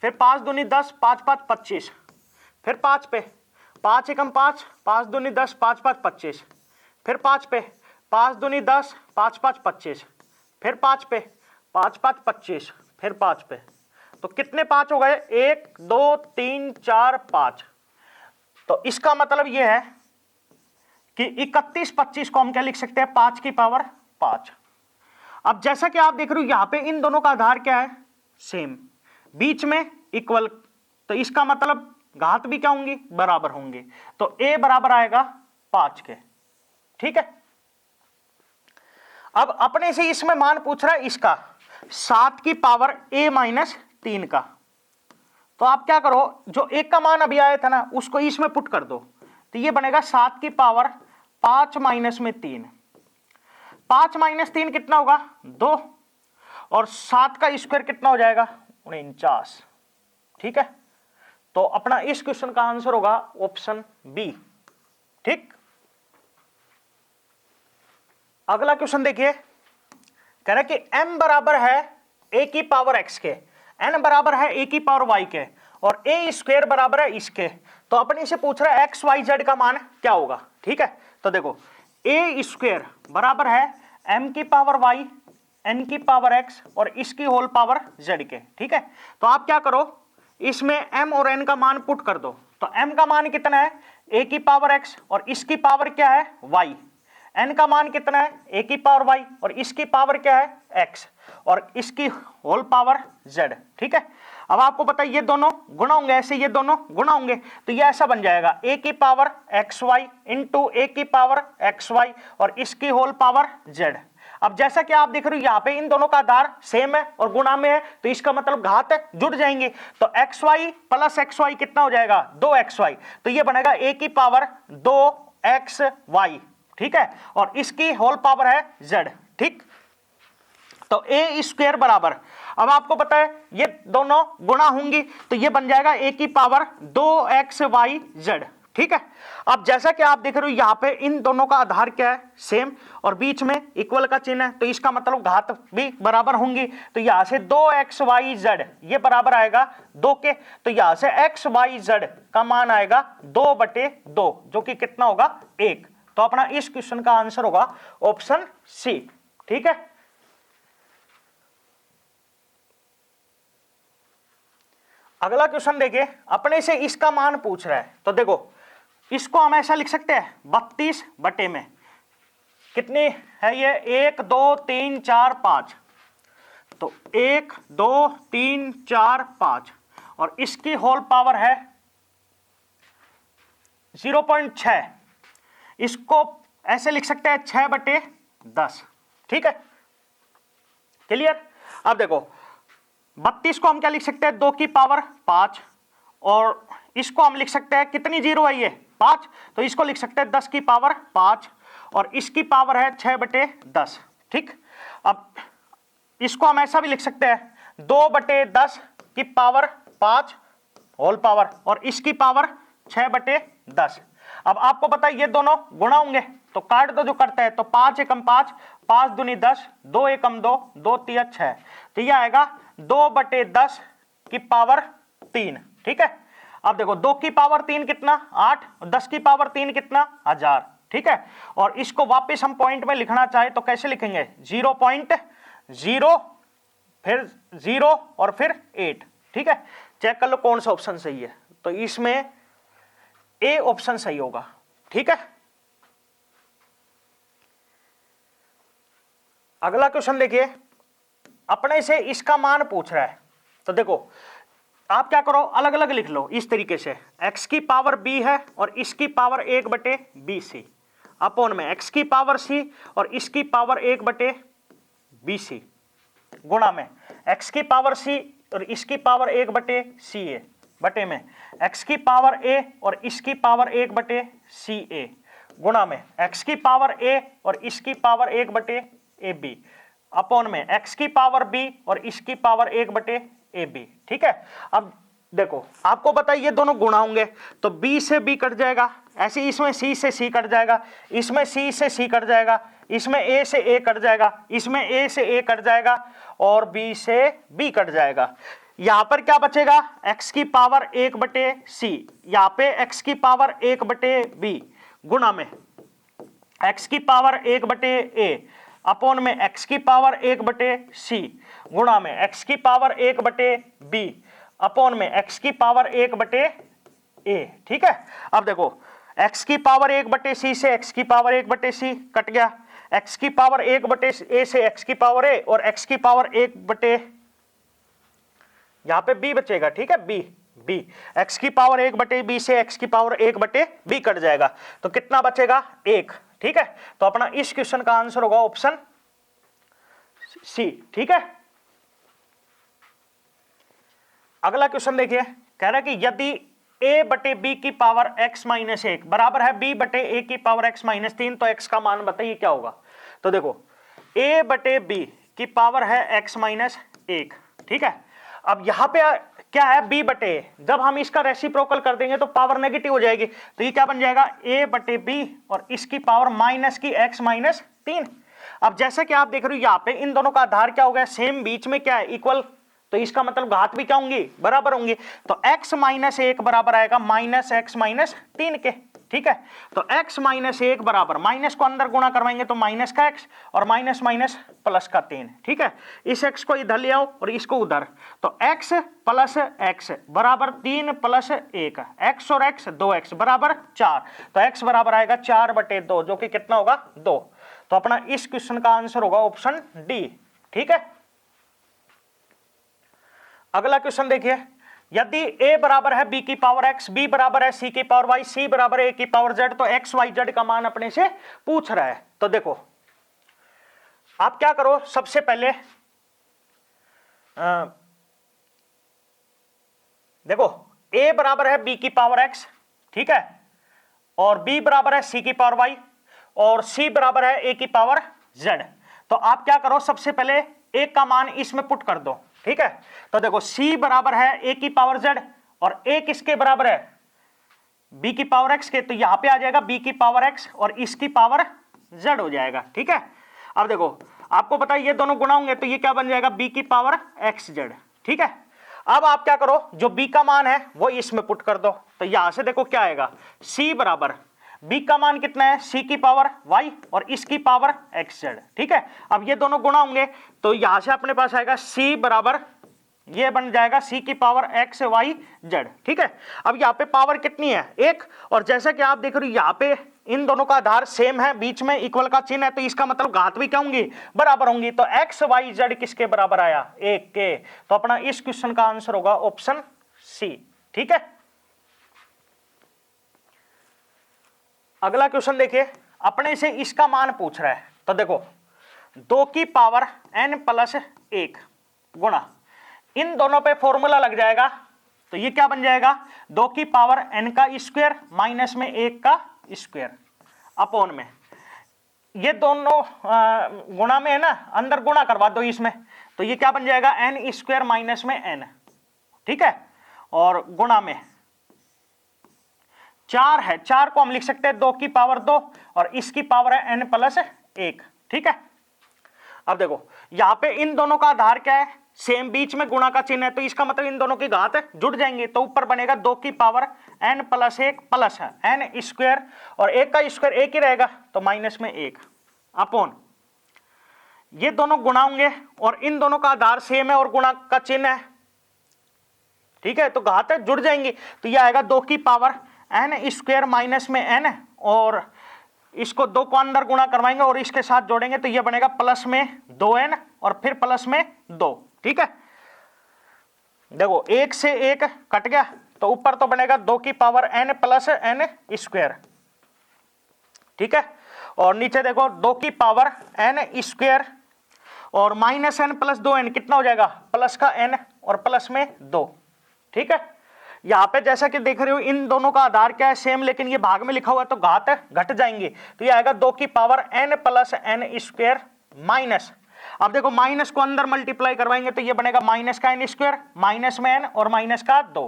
फिर 5 दूनी 10, 5 5 25, फिर 5 पे, 5 एकम 5, 5 दूनी 10, 5 5 25, फिर 5 पे, 5 दूनी 10, 5 5 25, फिर 5 पे, 5 5 25, फिर 5 पे, तो कितने 5 हो गए, 1 2 3 4 5। तो इसका मतलब यह है कि 31/25 को हम क्या लिख सकते हैं, 5 की पावर 5। अब जैसा कि आप देख रहे हो यहां पे इन दोनों का आधार क्या है, सेम, बीच में इक्वल, तो इसका मतलब घात भी क्या होंगी, बराबर होंगे, तो a बराबर आएगा 5 के, ठीक है। अब अपने से इसमें मान पूछ रहा है इसका 7 की पावर a - 3 का, तो आप क्या करो, जो एक का मान अभी आया था ना उसको इसमें पुट कर दो, तो ये बनेगा 7 की पावर 5 - 3, 5 - 3 कितना होगा, 2, और 7 का स्क्वायर कितना हो जाएगा, 49, ठीक है। तो अपना इस क्वेश्चन का आंसर होगा ऑप्शन बी। ठीक, अगला क्वेश्चन देखिए, कह रहा है कि m बराबर है a की पावर x के, n बराबर है a की पावर y के और a स्क्वायर बराबर है इसके। तो अपने से पूछ रहा है x y z का मान क्या होगा। ठीक है, तो देखो a स्क्वायर बराबर है m की पावर y n की पावर x और इसकी होल पावर z के। ठीक है, तो आप क्या करो, इसमें m और n का मान पुट कर दो। तो m का मान कितना है, a की पावर x और इसकी पावर क्या है y। n का मान कितना है, a की पावर y और इसकी पावर क्या है x और इसकी होल पावर z। ठीक है, अब आपको पता है ये दोनों गुणा होंगे, ऐसे ये दोनों गुणा होंगे, तो ये ऐसा बन जाएगा a की पावर xy इंटू a की पावर xy और इसकी होल पावर z। अब जैसा कि आप देख रहे हो यहाँ पे इन दोनों का आधार सेम है और गुणा में है, तो इसका मतलब घात जुड़ जाएंगे। तो xy प्लस xy कितना हो जाएगा, 2xy, तो ये बनेगा a की पावर 2xy। ठीक है, और इसकी होल पावर है z। ठीक, तो a स्क्वायर बराबर, अब आपको पता है ये दोनों गुणा होंगी, तो ये बन जाएगा a की पावर 2xyz। ठीक है, अब जैसा कि आप देख रहे हो यहाँ पे इन दोनों का आधार क्या है, सेम, और बीच में इक्वल का चिन्ह है, तो इसका मतलब घात भी बराबर होंगी। तो यहाँ से 2xyz ये बराबर आएगा 2 के, तो यहाँ से xyz का मान आएगा 2/2 जो कि कितना होगा 1। तो अपना इस क्वेश्चन का आंसर होगा ऑप्शन सी। ठीक है, अगला क्वेश्चन देखिए, अपने से इसका मान पूछ रहा है। तो देखो इसको हम ऐसा लिख सकते हैं 32 बटे में कितनी है ये 1 2 3 4 5, तो 1 2 3 4 5 और इसकी होल पावर है 0.6। इसको ऐसे लिख सकते हैं 6/10। ठीक है, क्लियर। अब देखो 32 को हम क्या लिख सकते हैं 2 की पावर 5 और इसको हम लिख सकते हैं कितनी जीरो है ये 5, तो इसको लिख सकते हैं 10 की पावर 5 और इसकी पावर है 6/10। ठीक, अब इसको हम ऐसा भी लिख सकते हैं 2/10 की पावर 5 होल पावर और इसकी पावर 6/10। अब आपको पता है ये दोनों गुणा होंगे, तो काट दो जो करता है, तो 5 एकम 5, 5 दूनी 10, 2 एकम 2, 2 तिया 6, तो ये आएगा 2/10 की पावर 3। ठीक है, अब देखो 2 की पावर 3 कितना 8 और 10 की पावर 3 कितना 1000। ठीक है, और इसको वापस हम पॉइंट में लिखना चाहे तो कैसे लिखेंगे 0.0 फिर 0 और फिर 8। ठीक है, चेक कर लो कौन सा ऑप्शन सही है, तो इसमें ए ऑप्शन सही होगा। ठीक है, अगला क्वेश्चन देखिए, अपने से इसका मान पूछ रहा है। तो देखो आप क्या करो अलग अलग लिख लो इस तरीके से, x की पावर b है और इसकी पावर 1/bc अपॉन में x की पावर c और इसकी पावर 1/bc गुणा में x की पावर c और इसकी पावर 1/ca बटे में x की पावर a और इसकी पावर 1/ca गुणा में x की पावर a और इसकी पावर 1/ab अपॉन में x की पावर b और इसकी पावर 1/ab। ठीक है, अब देखो आपको पता है ये दोनों गुणा होंगे, तो b से b कट जाएगा, ऐसे इसमें c से c कट जाएगा, इसमें c से c कट जाएगा, इसमें a से a कट जाएगा, इसमें a से a कट जाएगा और b से b कट जाएगा। यहां पर क्या बचेगा x की पावर 1/c, यहाँ पे x की पावर 1/b गुणा में x की पावर 1/a अपॉन में x की पावर 1/c गुणा में x की पावर 1/b अपॉन में x की पावर 1/a। ठीक है, अब देखो x की पावर 1/c से x की पावर 1/c कट गया, x की पावर 1/a से x की पावर a और x की पावर 1/, यहां पे b बचेगा। ठीक है, b x की पावर 1/b से x की पावर 1/b कट जाएगा, तो कितना बचेगा 1। ठीक है, तो अपना इस क्वेश्चन का आंसर होगा ऑप्शन सी। ठीक है, अगला क्वेश्चन देखिए, कह रहा है कि यदि a/b की पावर x - 1 बराबर है b/a की पावर x - 3 तो x का मान बताइए क्या होगा। तो देखो a/b की पावर है x - 1। ठीक है, अब यहां पे क्या है b बटे a। जब हम इसका रेसिप्रोकल कर देंगे तो पावर नेगेटिव हो जाएगी, तो ये क्या बन जाएगा a बटे b और इसकी पावर माइनस की x माइनस 3। अब जैसे कि आप देख रहे हो यहाँ पे इन दोनों का आधार क्या हो गया, सेम, बीच में क्या है इक्वल, तो इसका मतलब घात भी क्या होंगी, बराबर होंगी। तो x माइनस 1 बराबर आएगा माइनस x माइनस 3 के। ठीक है, तो x माइनस 1 बराबर, माइनस को अंदर गुणा करवाएंगे तो माइनस का x और माइनस माइनस प्लस का 3। ठीक है, इस x को इधर ले आओ और इसको उधर, तो x प्लस x बराबर 3 प्लस 1, x और x 2x बराबर 4, तो x बराबर आएगा 4 बटे 2, जो कि कितना होगा 2। तो अपना इस क्वेश्चन का आंसर होगा ऑप्शन डी। ठीक है, अगला क्वेश्चन देखिए, यदि a बराबर है b की पावर x, b बराबर है c की पावर y, c बराबर है a की पावर z, तो x y z का मान अपने से पूछ रहा है। तो देखो आप क्या करो, सबसे पहले देखो a बराबर है b की पावर x, ठीक है, और b बराबर है c की पावर y और c बराबर है a की पावर z। तो आप क्या करो, सबसे पहले a का मान इसमें पुट कर दो। ठीक है, तो देखो c बराबर है a की पावर z और a किसके बराबर है, b की पावर x के, तो यहां पे आ जाएगा b की पावर x और इसकी पावर z हो जाएगा। ठीक है, अब देखो आपको पता है ये दोनों गुणा होंगे तो ये क्या बन जाएगा b की पावर xz। ठीक है, अब आप क्या करो, जो b का मान है वो इसमें पुट कर दो, तो यहां से देखो क्या आएगा, c बराबर, b का मान कितना है, c की पावर y और इसकी पावर xz। ठीक है, अब ये दोनों गुणा होंगे तो यहां से अपने पास आएगा c बराबर, ये बन जाएगा c की पावर x y z। ठीक है, अब यहाँ पे पावर कितनी है, 1, और जैसा कि आप देख रहे हो यहाँ पे इन दोनों का आधार सेम है, बीच में इक्वल का चिन्ह है, तो इसका मतलब घात भी क्या होंगी, बराबर होंगी। तो x y z किसके बराबर आया, 1 के। तो अपना इस क्वेश्चन का आंसर होगा ऑप्शन सी। ठीक है, अगला क्वेश्चन देखिए, अपने से इसका मान पूछ रहा है। तो देखो 2 की पावर n प्लस 1 गुणा, इन दोनों पे फॉर्मूला लग जाएगा, तो ये क्या बन जाएगा, 2 की पावर n का स्क्वायर माइनस में 1 का स्क्वायर अपॉन में, ये दोनों गुणा में है ना, अंदर गुणा करवा दो इसमें, तो ये क्या बन जाएगा n स्क्वायर माइनस में n। ठीक है, और गुणा में 4 है, 4 को हम लिख सकते हैं 2 की पावर 2 और इसकी पावर है n प्लस 1। ठीक है, अब देखो यहां पे इन दोनों का आधार क्या है, सेम, बीच में गुणा का चिन्ह है, तो इसका मतलब इन दोनों की घात जुड़ जाएंगे, तो ऊपर बनेगा 2 की power n plus 1 plus n square और 1 का स्क्वायर 1 ही रहेगा, तो माइनस में 1 अपॉन, ये दोनों गुणा होंगे और इन दोनों का आधार सेम है और गुणा का चिन्ह है। ठीक है, तो घात जुड़ जाएंगी, तो ये आएगा 2 की पावर n स्क्वायर माइनस में n, और इसको 2 को अंदर गुणा करवाएंगे और इसके साथ जोड़ेंगे तो ये बनेगा प्लस में 2n और फिर प्लस में 2। ठीक है, देखो 1 से 1 कट गया, तो ऊपर तो बनेगा 2 की power n plus n square. ठीक है, और नीचे देखो 2 की पावर n स्क्वायर और माइनस n प्लस 2n कितना हो जाएगा, प्लस का n और प्लस में 2। ठीक है, यहाँ पे जैसा कि देख रहे हो इन दोनों का आधार क्या है, सेम, लेकिन ये भाग में लिखा हुआ है तो घात घट जाएंगे, तो ये आएगा 2 की power n plus n square minus, अब देखो माइनस को अंदर मल्टीप्लाई करवाएंगे तो ये बनेगा माइनस का n स्क्वायर, माइनस में n और माइनस का 2,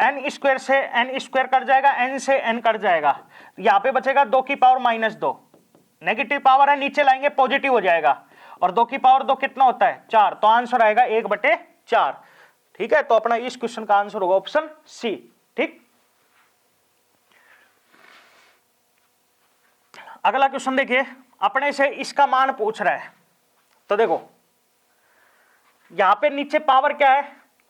n स्क्वायर से n स्क्वायर कट जाएगा, n से n कट जाएगा, यहाँ पे बचेगा 2 की पावर माइनस 2, नेगेटिव पावर है, नीचे लाएंगे पॉजिटिव हो जाएगा, और 2 की पावर 2 कितना होता है, 4, तो आंसर आएगा 1/4। ठीक है, तो अपना इस क्वेश्चन का आंसर होगा ऑप्शन सी। ठीक, अगला क्वेश्चन देखिए, अपने से इसका मान पूछ रहा है। तो देखो यहां पे नीचे पावर क्या है,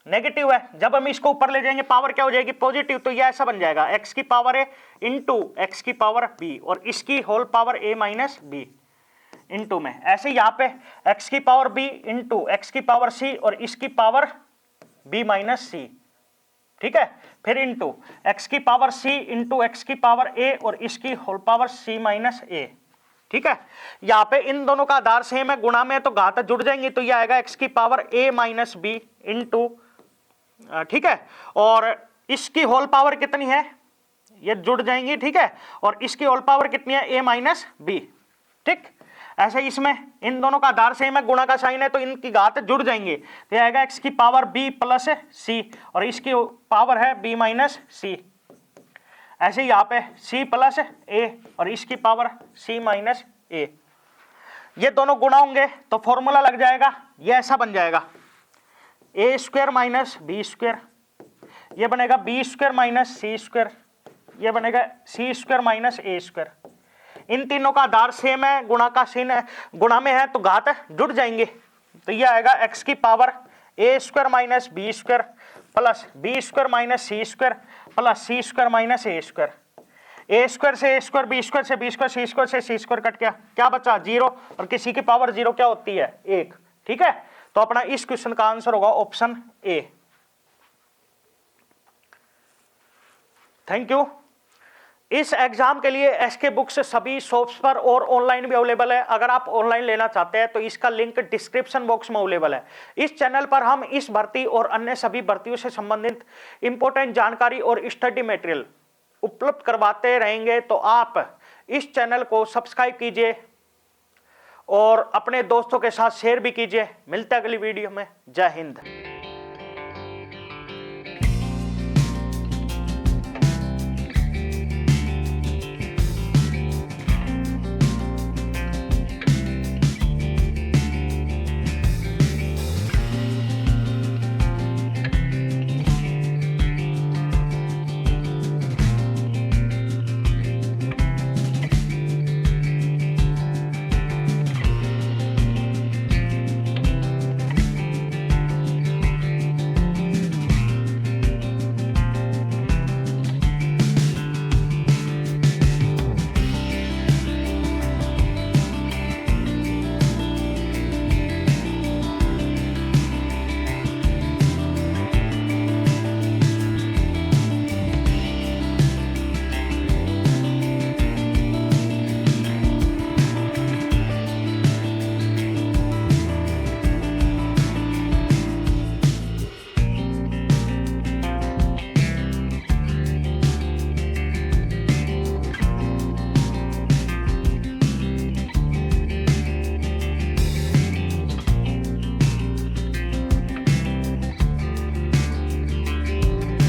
नेगेटिव है, जब हम इसको ऊपर ले जाएंगे पावर क्या हो जाएगी, पॉजिटिव, तो ये ऐसा बन जाएगा x की पावर a इंटू एक्स की पावर b और इसकी whole power a minus b into में, ऐसे यहाँ पे x की पावर b इंटू एक्स की पावर c और इसकी पावर b माइनस c। ठीक है, फिर इंटू एक्स की पावर c इंटू एक्स की पावर a और इसकी whole power c minus a। ठीक है, यहाँ पे इन दोनों का आधार सेम है, गुणा में तो घात जुड़ जाएंगी, तो ये आएगा x की power a minus b into, ठीक है, और इसकी होल पावर कितनी है, ये जुड़ जाएंगी। ठीक है, और इसकी होल पावर कितनी है, a माइनस b। ठीक, ऐसे इसमें इन दोनों का आधार सेम है, गुणा का साइन है, तो इनकी घात जुड़ जाएंगे, तो आएगा x की पावर b प्लस c और इसकी पावर है b माइनस c। ऐसे ही यहाँ पे c प्लस a और इसकी पावर c माइनस a, ये दोनों गुणा होंगे तो फॉर्मूला लग जाएगा, ये ऐसा बन जाएगा a square minus b square, ये बनेगा b square minus c square, ये बनेगा c square minus a square. इन तीनों का आधार सेम है, गुणा का चिन्ह है, गुणा में है तो घात जुड़ जाएंगे, तो ये आएगा x की power a square minus b square plus b square minus c square plus c square minus a square. a square से a स्क्वायर, b स्क्वायर से b स्क्वायर, c स्क्वायर से c स्क्वायर कट गया, क्या बचा 0, और किसी की power 0 क्या होती है 1। ठीक है, तो अपना इस क्वेश्चन का आंसर होगा ऑप्शन ए। Thank you. इस एग्जाम के लिए एसके बुक्स सभी शॉप्स पर और ऑनलाइन भी अवेलेबल है। अगर आप ऑनलाइन लेना चाहते हैं तो इसका लिंक डिस्क्रिप्शन बॉक्स में अवेलेबल है। इस चैनल पर हम इस भर्ती और अन्य सभी भर्तियों से संबंधित इंपॉर्टेंट जानकारी और स्टडी मटेरियल उपलब्ध करवाते रहेंगे, तो आप इस चैनल को सब्सक्राइब कीजिए और अपने दोस्तों के साथ शेयर भी कीजिए। मिलते हैं अगली वीडियो में। जय हिंद।